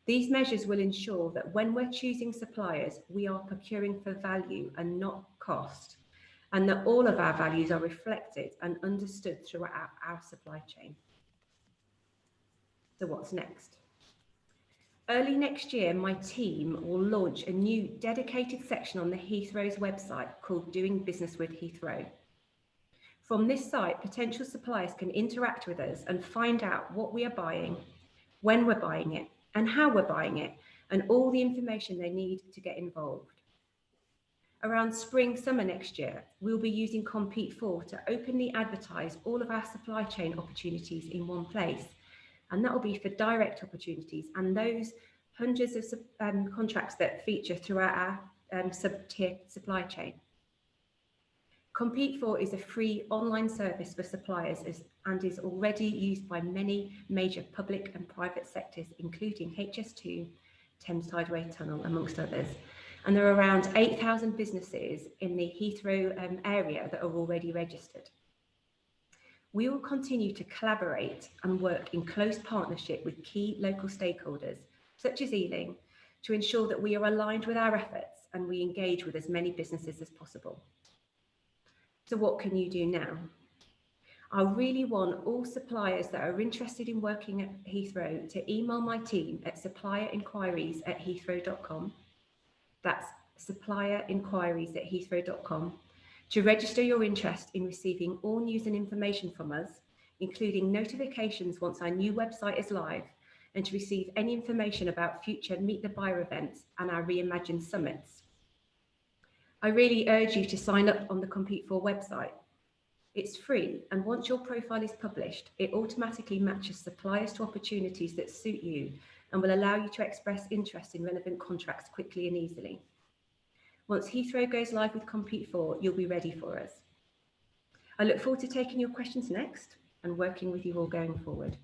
F: These measures will ensure that when we're choosing suppliers, we are procuring for value and not cost, and that all of our values are reflected and understood throughout our supply chain. So what's next? Early next year, my team will launch a new dedicated section on the Heathrow's website called Doing Business with Heathrow. From this site, potential suppliers can interact with us and find out what we are buying, when we're buying it, and how we're buying it, and all the information they need to get involved. Around spring, summer next year, we'll be using Compete4 to openly advertise all of our supply chain opportunities in one place. And that will be for direct opportunities and those hundreds of contracts that feature throughout our sub-tier supply chain. Compete4 is a free online service for suppliers and is already used by many major public and private sectors, including HS2, Thames Tideway Tunnel, amongst others. And there are around 8,000 businesses in the Heathrow area that are already registered. We will continue to collaborate and work in close partnership with key local stakeholders, such as Ealing, to ensure that we are aligned with our efforts and we engage with as many businesses as possible. So what can you do now? I really want all suppliers that are interested in working at Heathrow to email my team at supplierinquiries@heathrow.com. That's supplierinquiries@heathrow.com to register your interest in receiving all news and information from us, including notifications once our new website is live, and to receive any information about future Meet the Buyer events and our Reimagine summits. I really urge you to sign up on the Compete4 website. It's free, and once your profile is published, it automatically matches suppliers to opportunities that suit you and will allow you to express interest in relevant contracts quickly and easily. Once Heathrow goes live with Compete4, you'll be ready for us. I look forward to taking your questions next and working with you all going forward.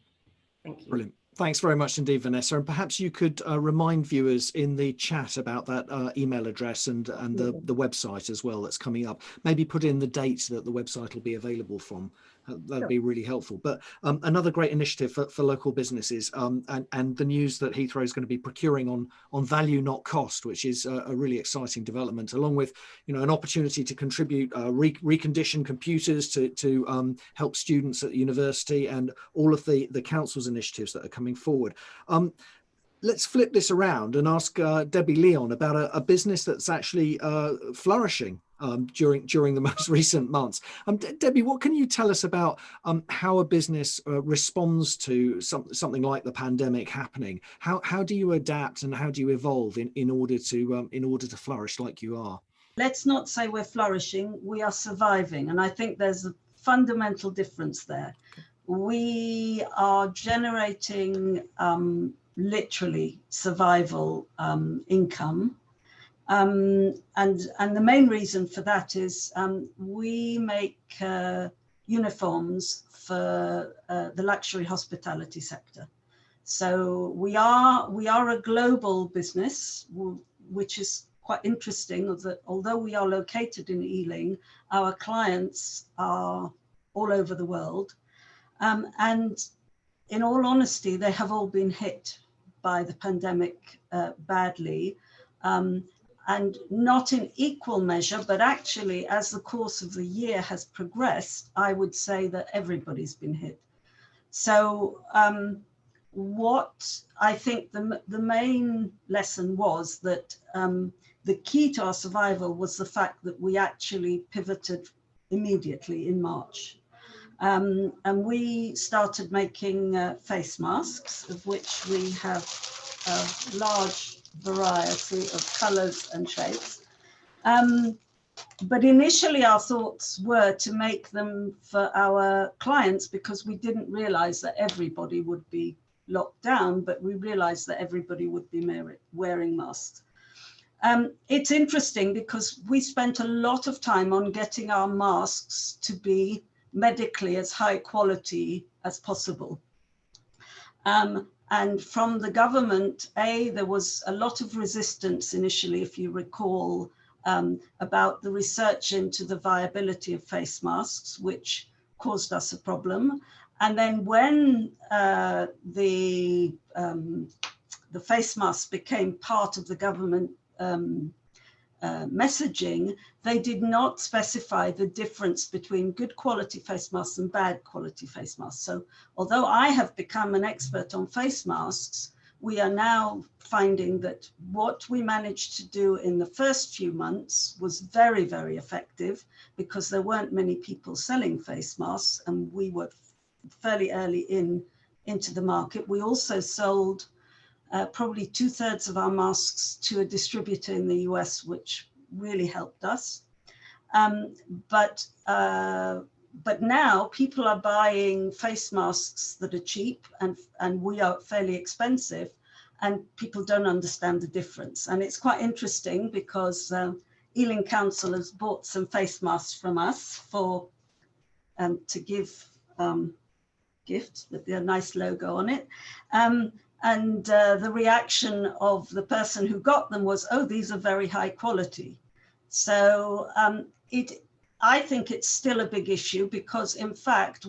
F: Thank you.
A: Brilliant. Thanks very much indeed, Vanessa. And perhaps you could remind viewers in the chat about that email address and the website as well that's coming up. Maybe put in the date that the website will be available from. That'd be really helpful. But another great initiative for local businesses and the news that Heathrow is going to be procuring on value, not cost, which is a really exciting development, along with an opportunity to contribute reconditioned computers to help students at the university and all of the council's initiatives that are coming forward. Let's flip this around and ask Debbie Leon about a business that's actually flourishing during the most recent months. Debbie, what can you tell us about how a business responds to something like the pandemic happening? How do you adapt and how do you evolve in order to flourish like you are?
G: Let's not say we're flourishing, we are surviving. And I think there's a fundamental difference there. We are generating literally survival income. And the main reason for that is we make uniforms for the luxury hospitality sector. So we are a global business, which is quite interesting, that although we are located in Ealing, our clients are all over the world. And in all honesty, they have all been hit by the pandemic badly. And not in equal measure, but actually as the course of the year has progressed, I would say that everybody's been hit. So what I think the main lesson was that the key to our survival was the fact that we actually pivoted immediately in March. And we started making face masks, of which we have a large variety of colors and shapes. But initially our thoughts were to make them for our clients because we didn't realize that everybody would be locked down, but we realized that everybody would be wearing masks. It's interesting because we spent a lot of time on getting our masks to be medically as high quality as possible. And from the government, there was a lot of resistance initially, if you recall, about the research into the viability of face masks, which caused us a problem. And then when the face masks became part of the government messaging, they did not specify the difference between good quality face masks and bad quality face masks. So although I have become an expert on face masks, we are now finding that what we managed to do in the first few months was very, very effective, because there weren't many people selling face masks and we were fairly early into the market. We also sold probably 2/3 of our masks to a distributor in the US, which really helped us. But now people are buying face masks that are cheap and we are fairly expensive, and people don't understand the difference. And it's quite interesting because Ealing Council has bought some face masks from us for to give gifts with their nice logo on it. And the reaction of the person who got them was, oh, these are very high quality. So I think it's still a big issue, because in fact,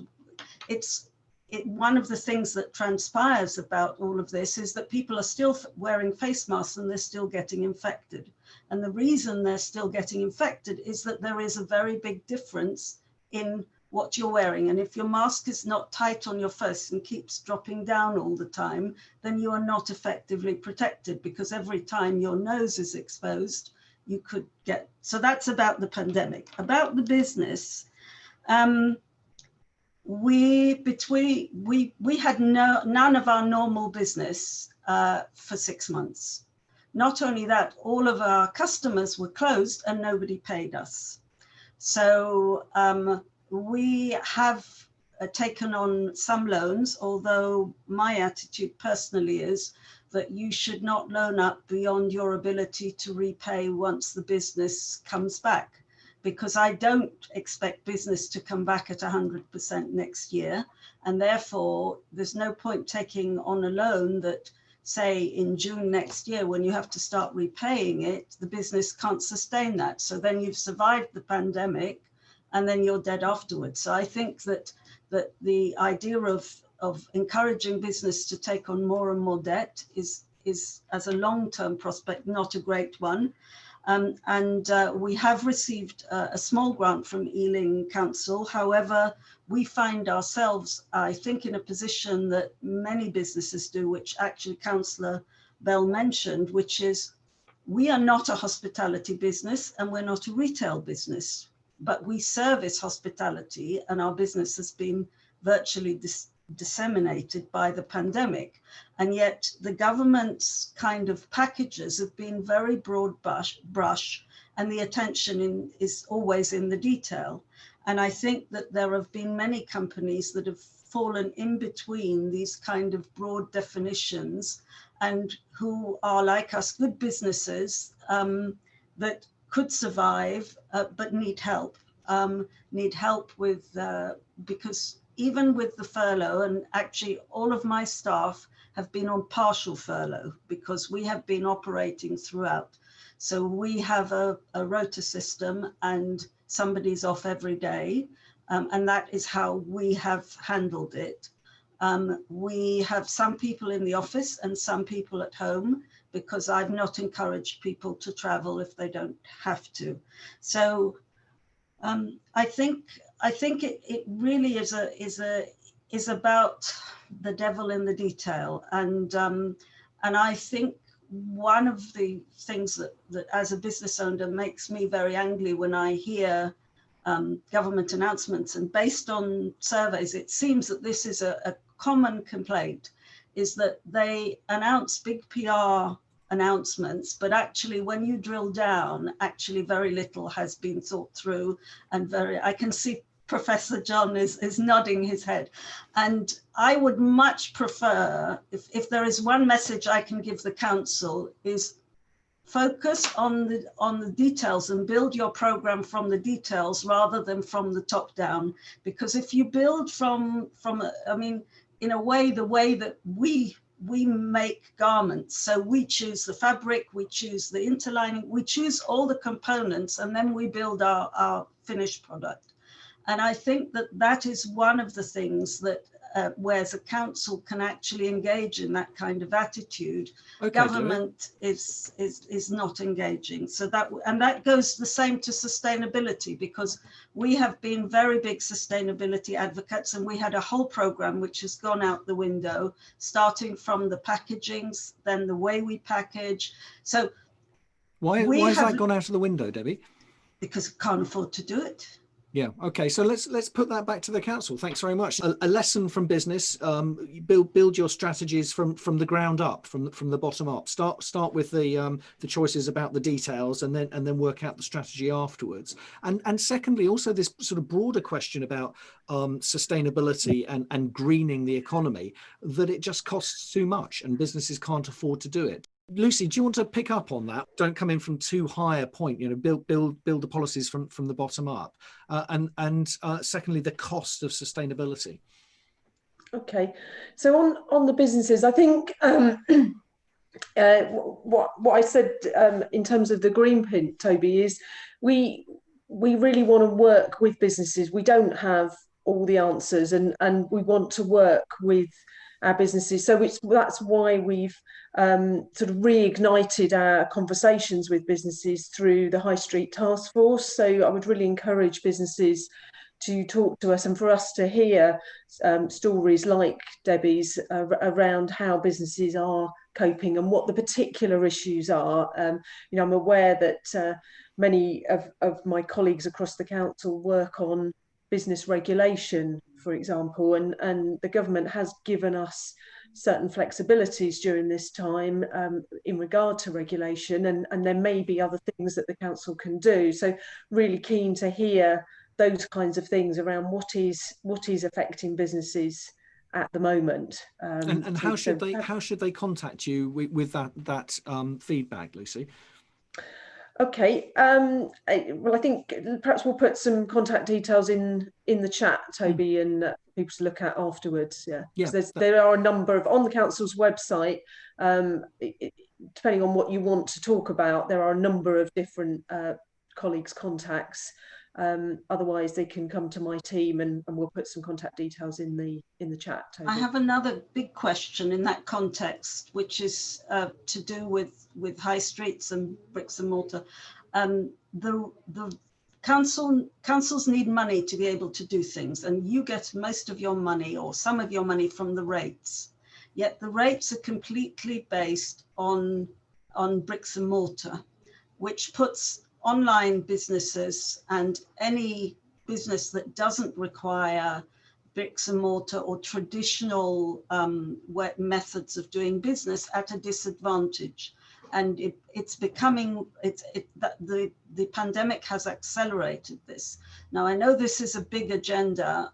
G: one of the things that transpires about all of this is that people are still wearing face masks and they're still getting infected. And the reason they're still getting infected is that there is a very big difference in what you're wearing. And if your mask is not tight on your face and keeps dropping down all the time, then you are not effectively protected, because every time your nose is exposed, you could get. So that's about the pandemic. About the business, we had none of our normal business for 6 months. Not only that, all of our customers were closed and nobody paid us. So we have taken on some loans, although my attitude personally is that you should not loan up beyond your ability to repay once the business comes back, because I don't expect business to come back at 100% next year. And therefore, there's no point taking on a loan that, say, in June next year, when you have to start repaying it, the business can't sustain that. So then you've survived the pandemic, and then you're dead afterwards. So I think that the idea of encouraging business to take on more and more debt is as a long-term prospect, not a great one. We have received a small grant from Ealing Council. However, we find ourselves, I think, in a position that many businesses do, which actually Councillor Bell mentioned, which is we are not a hospitality business and we're not a retail business, but we service hospitality, and our business has been virtually disseminated by the pandemic. And yet the government's kind of packages have been very broad brush, and the attention is always in the detail. And I think that there have been many companies that have fallen in between these kind of broad definitions, and who are, like us, good businesses that could survive, but need help with, because even with the furlough, and actually all of my staff have been on partial furlough because we have been operating throughout. So we have a rota system and somebody's off every day. And that is how we have handled it. We have some people in the office and some people at home, because I've not encouraged people to travel if they don't have to. So I think it really is about the devil in the detail. And I think one of the things that as a business owner makes me very angry when I hear government announcements, and based on surveys, it seems that this is a common complaint, is that they announce big PR announcements, but actually when you drill down, actually very little has been thought through. And I can see Professor John is nodding his head. And I would much prefer, if there is one message I can give the council, is focus on the details and build your program from the details rather than from the top down. Because if you build I mean, in a way, the way that we make garments, so we choose the fabric, we choose the interlining, we choose all the components, and then we build our finished product. And I think that that is one of the things that where the council can actually engage in that kind of attitude. Okay, government is not engaging. So that goes the same to sustainability, because we have been very big sustainability advocates, and we had a whole program which has gone out the window, starting from the packagings, then the way we package. So
A: why has that gone out of the window, Debbie?
G: Because we can't afford to do it.
A: Yeah. Okay. So let's put that back to the council. Thanks very much. A lesson from business: build your strategies from the ground up, from the bottom up. Start with the choices about the details, and then work out the strategy afterwards. And secondly, also this sort of broader question about sustainability and greening the economy, that it just costs too much and businesses can't afford to do it. Lucy, do you want to pick up on that? Don't come in from too high a point, build the policies from the bottom up. And secondly, the cost of sustainability.
C: Okay, so on the businesses, I think what I said in terms of the Greenprint, Toby, is we really want to work with businesses. We don't have all the answers, and we want to work with our businesses. So that's why we've sort of reignited our conversations with businesses through the High Street Task Force. So I would really encourage businesses to talk to us and for us to hear stories like Debbie's around how businesses are coping and what the particular issues are. I'm aware that many of my colleagues across the council work on business regulation, for example, and the government has given us certain flexibilities during this time in regard to regulation, and there may be other things that the council can do. So really keen to hear those kinds of things around what is affecting businesses at the moment.
A: And how should they contact you with that feedback, Lucy?
C: Okay, well, I think perhaps we'll put some contact details in the chat, Toby, and people to look at afterwards. Yeah. So there are a number of, on the council's website, depending on what you want to talk about, there are a number of different colleagues' contacts. Otherwise, they can come to my team, and we'll put some contact details in the chat, Toby.
G: I have another big question in that context, which is to do with high streets and bricks and mortar. The councils need money to be able to do things, and you get most of your money or some of your money from the rates. Yet the rates are completely based on bricks and mortar, which puts online businesses and any business that doesn't require bricks and mortar or traditional methods of doing business at a disadvantage. And the pandemic has accelerated this. Now, I know this is a big agenda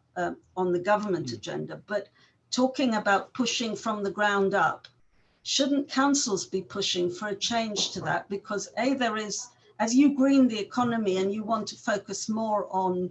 G: on the government agenda, but talking about pushing from the ground up, shouldn't councils be pushing for a change to that? Because there is, as you green the economy and you want to focus more on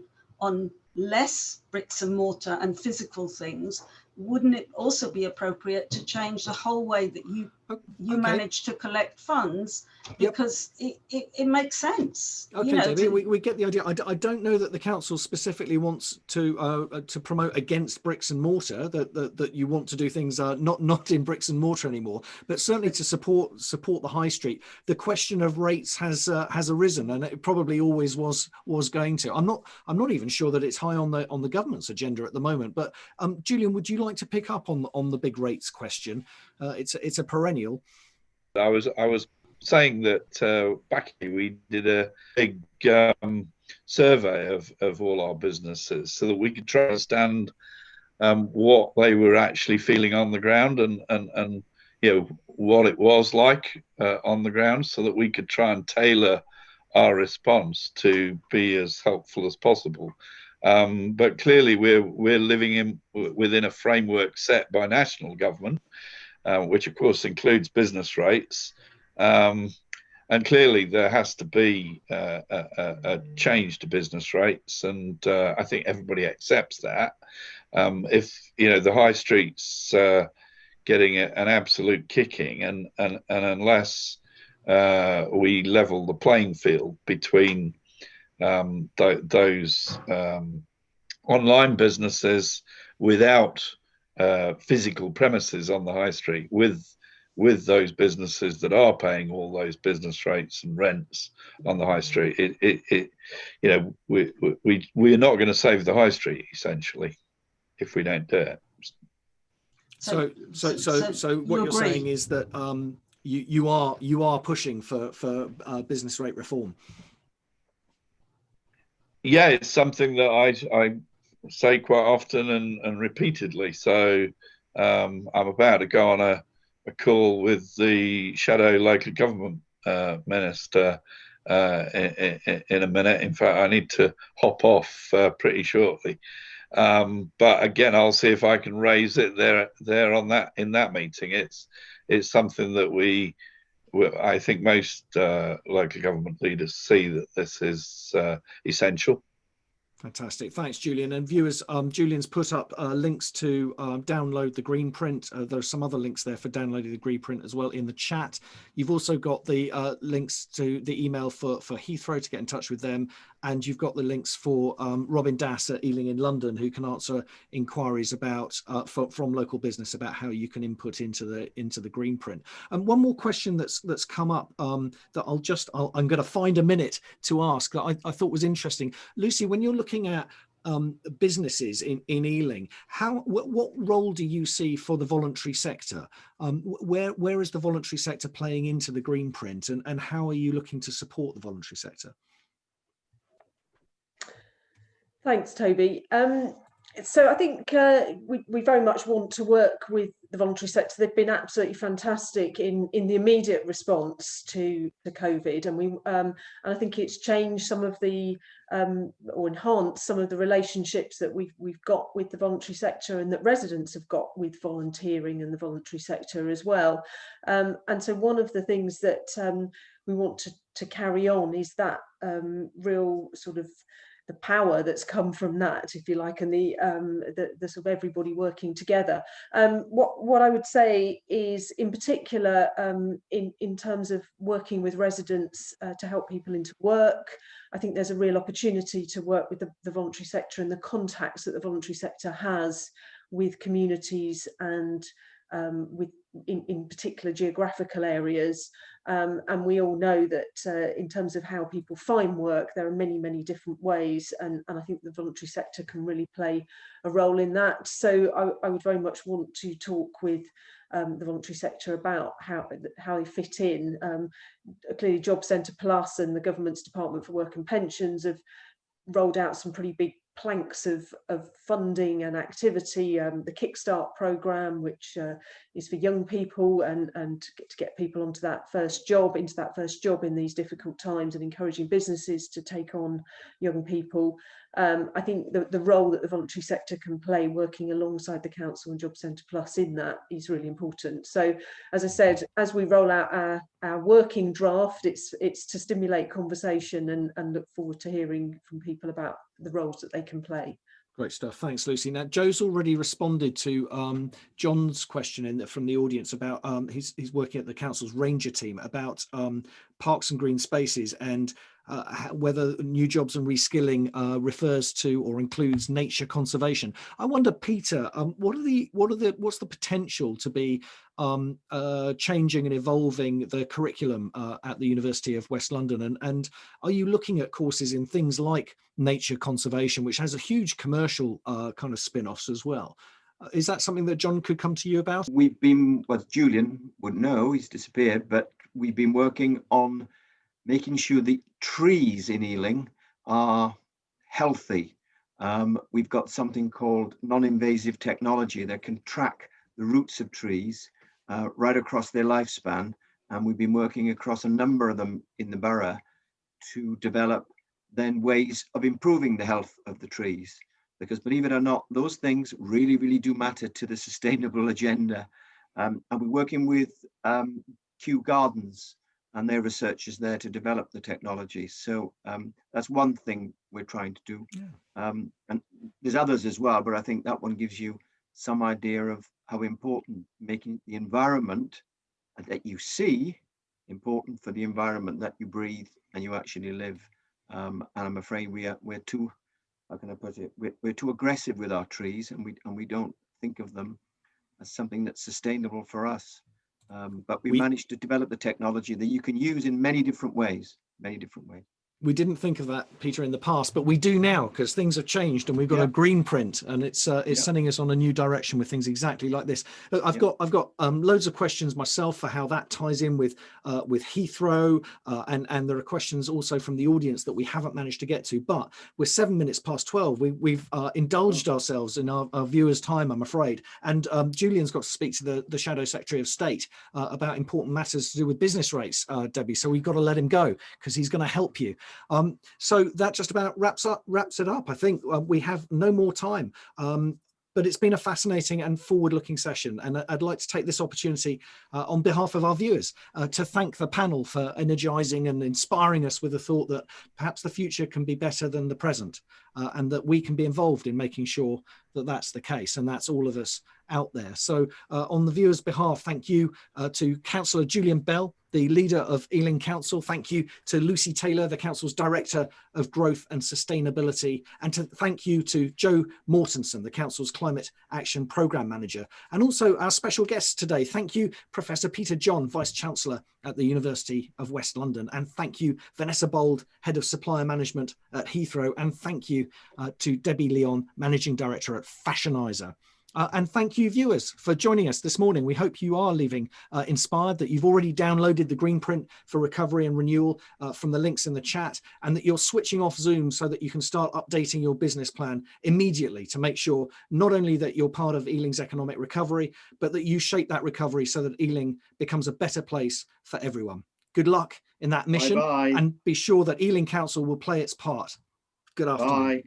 G: less bricks and mortar and physical things, wouldn't it also be appropriate to change the whole way that you manage to collect funds? Because it makes sense.
A: Okay, Debbie, we get the idea. I don't know that the council specifically wants to promote against bricks and mortar, that you want to do things not in bricks and mortar anymore, but certainly to support the high street. The question of rates has arisen, and it probably always was going to. I'm not even sure that it's high on the government's agenda at the moment. But Julian, would you like to pick up on the big rates question? It's a perennial.
B: I was saying that back we did a big survey of all our businesses so that we could try to understand what they were actually feeling on the ground and what it was like on the ground, so that we could try and tailor our response to be as helpful as possible. But clearly we're living within a framework set by national government, which of course includes business rates. And clearly there has to be a change to business rates, and I think everybody accepts that. If the high street's getting an absolute kicking, and unless we level the playing field between those online businesses without physical premises on the high street with those businesses that are paying all those business rates and rents on the high street, we're not going to save the high street essentially if we don't do it.
A: So what you're saying is that you are pushing for business rate reform.
B: Yeah, it's something that I say quite often and repeatedly. So I'm about to go on a call with the shadow local government minister in a minute. In fact, I need to hop off pretty shortly. But again, I'll see if I can raise it there on that in that meeting. It's something that I think most local government leaders see that this is essential.
A: Fantastic. Thanks, Julian. And viewers, Julian's put up links to download the Greenprint. There are some other links there for downloading the Greenprint as well in the chat. You've also got the links to the email for Heathrow to get in touch with them. And you've got the links for Robin Dass at Ealing in London, who can answer inquiries about from local business about how you can input into the Greenprint. And one more question that's come up that I'm going to find a minute to ask that I thought was interesting. Lucy, when you're looking at businesses in Ealing, what role do you see for the voluntary sector? Where is the voluntary sector playing into the Greenprint, and how are you looking to support the voluntary sector? Thanks,
C: Toby. So I think we very much want to work with the voluntary sector. They've been absolutely fantastic in the immediate response to COVID, and I think it's changed some of the or enhanced some of the relationships that we've got with the voluntary sector and that residents have got with volunteering and the voluntary sector as well. And so one of the things that we want to carry on is that real sort of the power that's come from that, if you like, and the sort of everybody working together. What I would say is, in particular, in terms of working with residents to help people into work, I think there's a real opportunity to work with the voluntary sector and the contacts that the voluntary sector has with communities and with in particular geographical areas. And we all know that in terms of how people find work, there are many, many different ways. And I think the voluntary sector can really play a role in that. So I would very much want to talk with the voluntary sector about how they fit in. Clearly, Job Centre Plus and the government's Department for Work and Pensions have rolled out some pretty big planks of funding and activity, the Kickstart programme, which is for young people and to get people into that first job in these difficult times, and encouraging businesses to take on young people. I think the role that the voluntary sector can play working alongside the council and Job Centre Plus in that is really important. So, as I said, as we roll out our working draft, it's to stimulate conversation and look forward to hearing from people about the roles that they can play.
A: Great stuff. Thanks, Lucy. Now, Joe's already responded to John's question from the audience about he's working at the council's ranger team about parks and green spaces and whether new jobs and reskilling refers to or includes nature conservation. I wonder, Peter, what's the potential to be changing and evolving the curriculum at the University of West London, and are you looking at courses in things like nature conservation, which has a huge commercial kind of spin-offs as well? Is that something that John could come to you about?
E: We've been, well, Julian would know, he's disappeared, but we've been working on making sure the trees in Ealing are healthy. We've got something called non-invasive technology that can track the roots of trees right across their lifespan. And we've been working across a number of them in the borough to develop then ways of improving the health of the trees. Because believe it or not, those things really, really do matter to the sustainable agenda. And we're working with Kew Gardens and their researchers there to develop the technology. So that's one thing we're trying to do. Yeah. And there's others as well, but I think that one gives you some idea of how important making the environment that you see important for the environment that you breathe and you actually live. And I'm afraid we're too, how can I put it? We're too aggressive with our trees, and we don't think of them as something that's sustainable for us. But we managed to develop the technology that you can use in many different ways. We
A: didn't think of that, Peter, in the past, but we do now, because things have changed, and we've got a Greenprint, and it's sending us on a new direction with things exactly like this. Look, I've got loads of questions myself for how that ties in with Heathrow, and there are questions also from the audience that we haven't managed to get to. But we're 7 minutes past 12. We've indulged ourselves in our viewers' time, I'm afraid. And Julian's got to speak to the Shadow Secretary of State about important matters to do with business rates, Debbie. So we've got to let him go because he's going to help you. So that just about wraps it up. I think we have no more time, but it's been a fascinating and forward-looking session, and I'd like to take this opportunity on behalf of our viewers to thank the panel for energizing and inspiring us with the thought that perhaps the future can be better than the present, and that we can be involved in making sure that that's the case, and that's all of us out there. So on the viewers' behalf, thank you to Councillor Julian Bell, the leader of Ealing Council. Thank you to Lucy Taylor, the Council's Director of Growth and Sustainability. And thank you to Jo Mortensen, the Council's Climate Action Programme Manager. And also our special guests today. Thank you, Professor Peter John, Vice-Chancellor at the University of West London. And thank you, Vanessa Bold, Head of Supplier Management at Heathrow. And thank you to Debbie Leon, Managing Director at Fashionizer. And thank you, viewers, for joining us this morning. We hope you are leaving inspired, that you've already downloaded the Greenprint for Recovery and Renewal from the links in the chat, and that you're switching off Zoom so that you can start updating your business plan immediately to make sure not only that you're part of Ealing's economic recovery, but that you shape that recovery so that Ealing becomes a better place for everyone. Good luck in that mission.
E: Bye-bye.
A: And be sure that Ealing Council will play its part. Good afternoon.
E: Bye.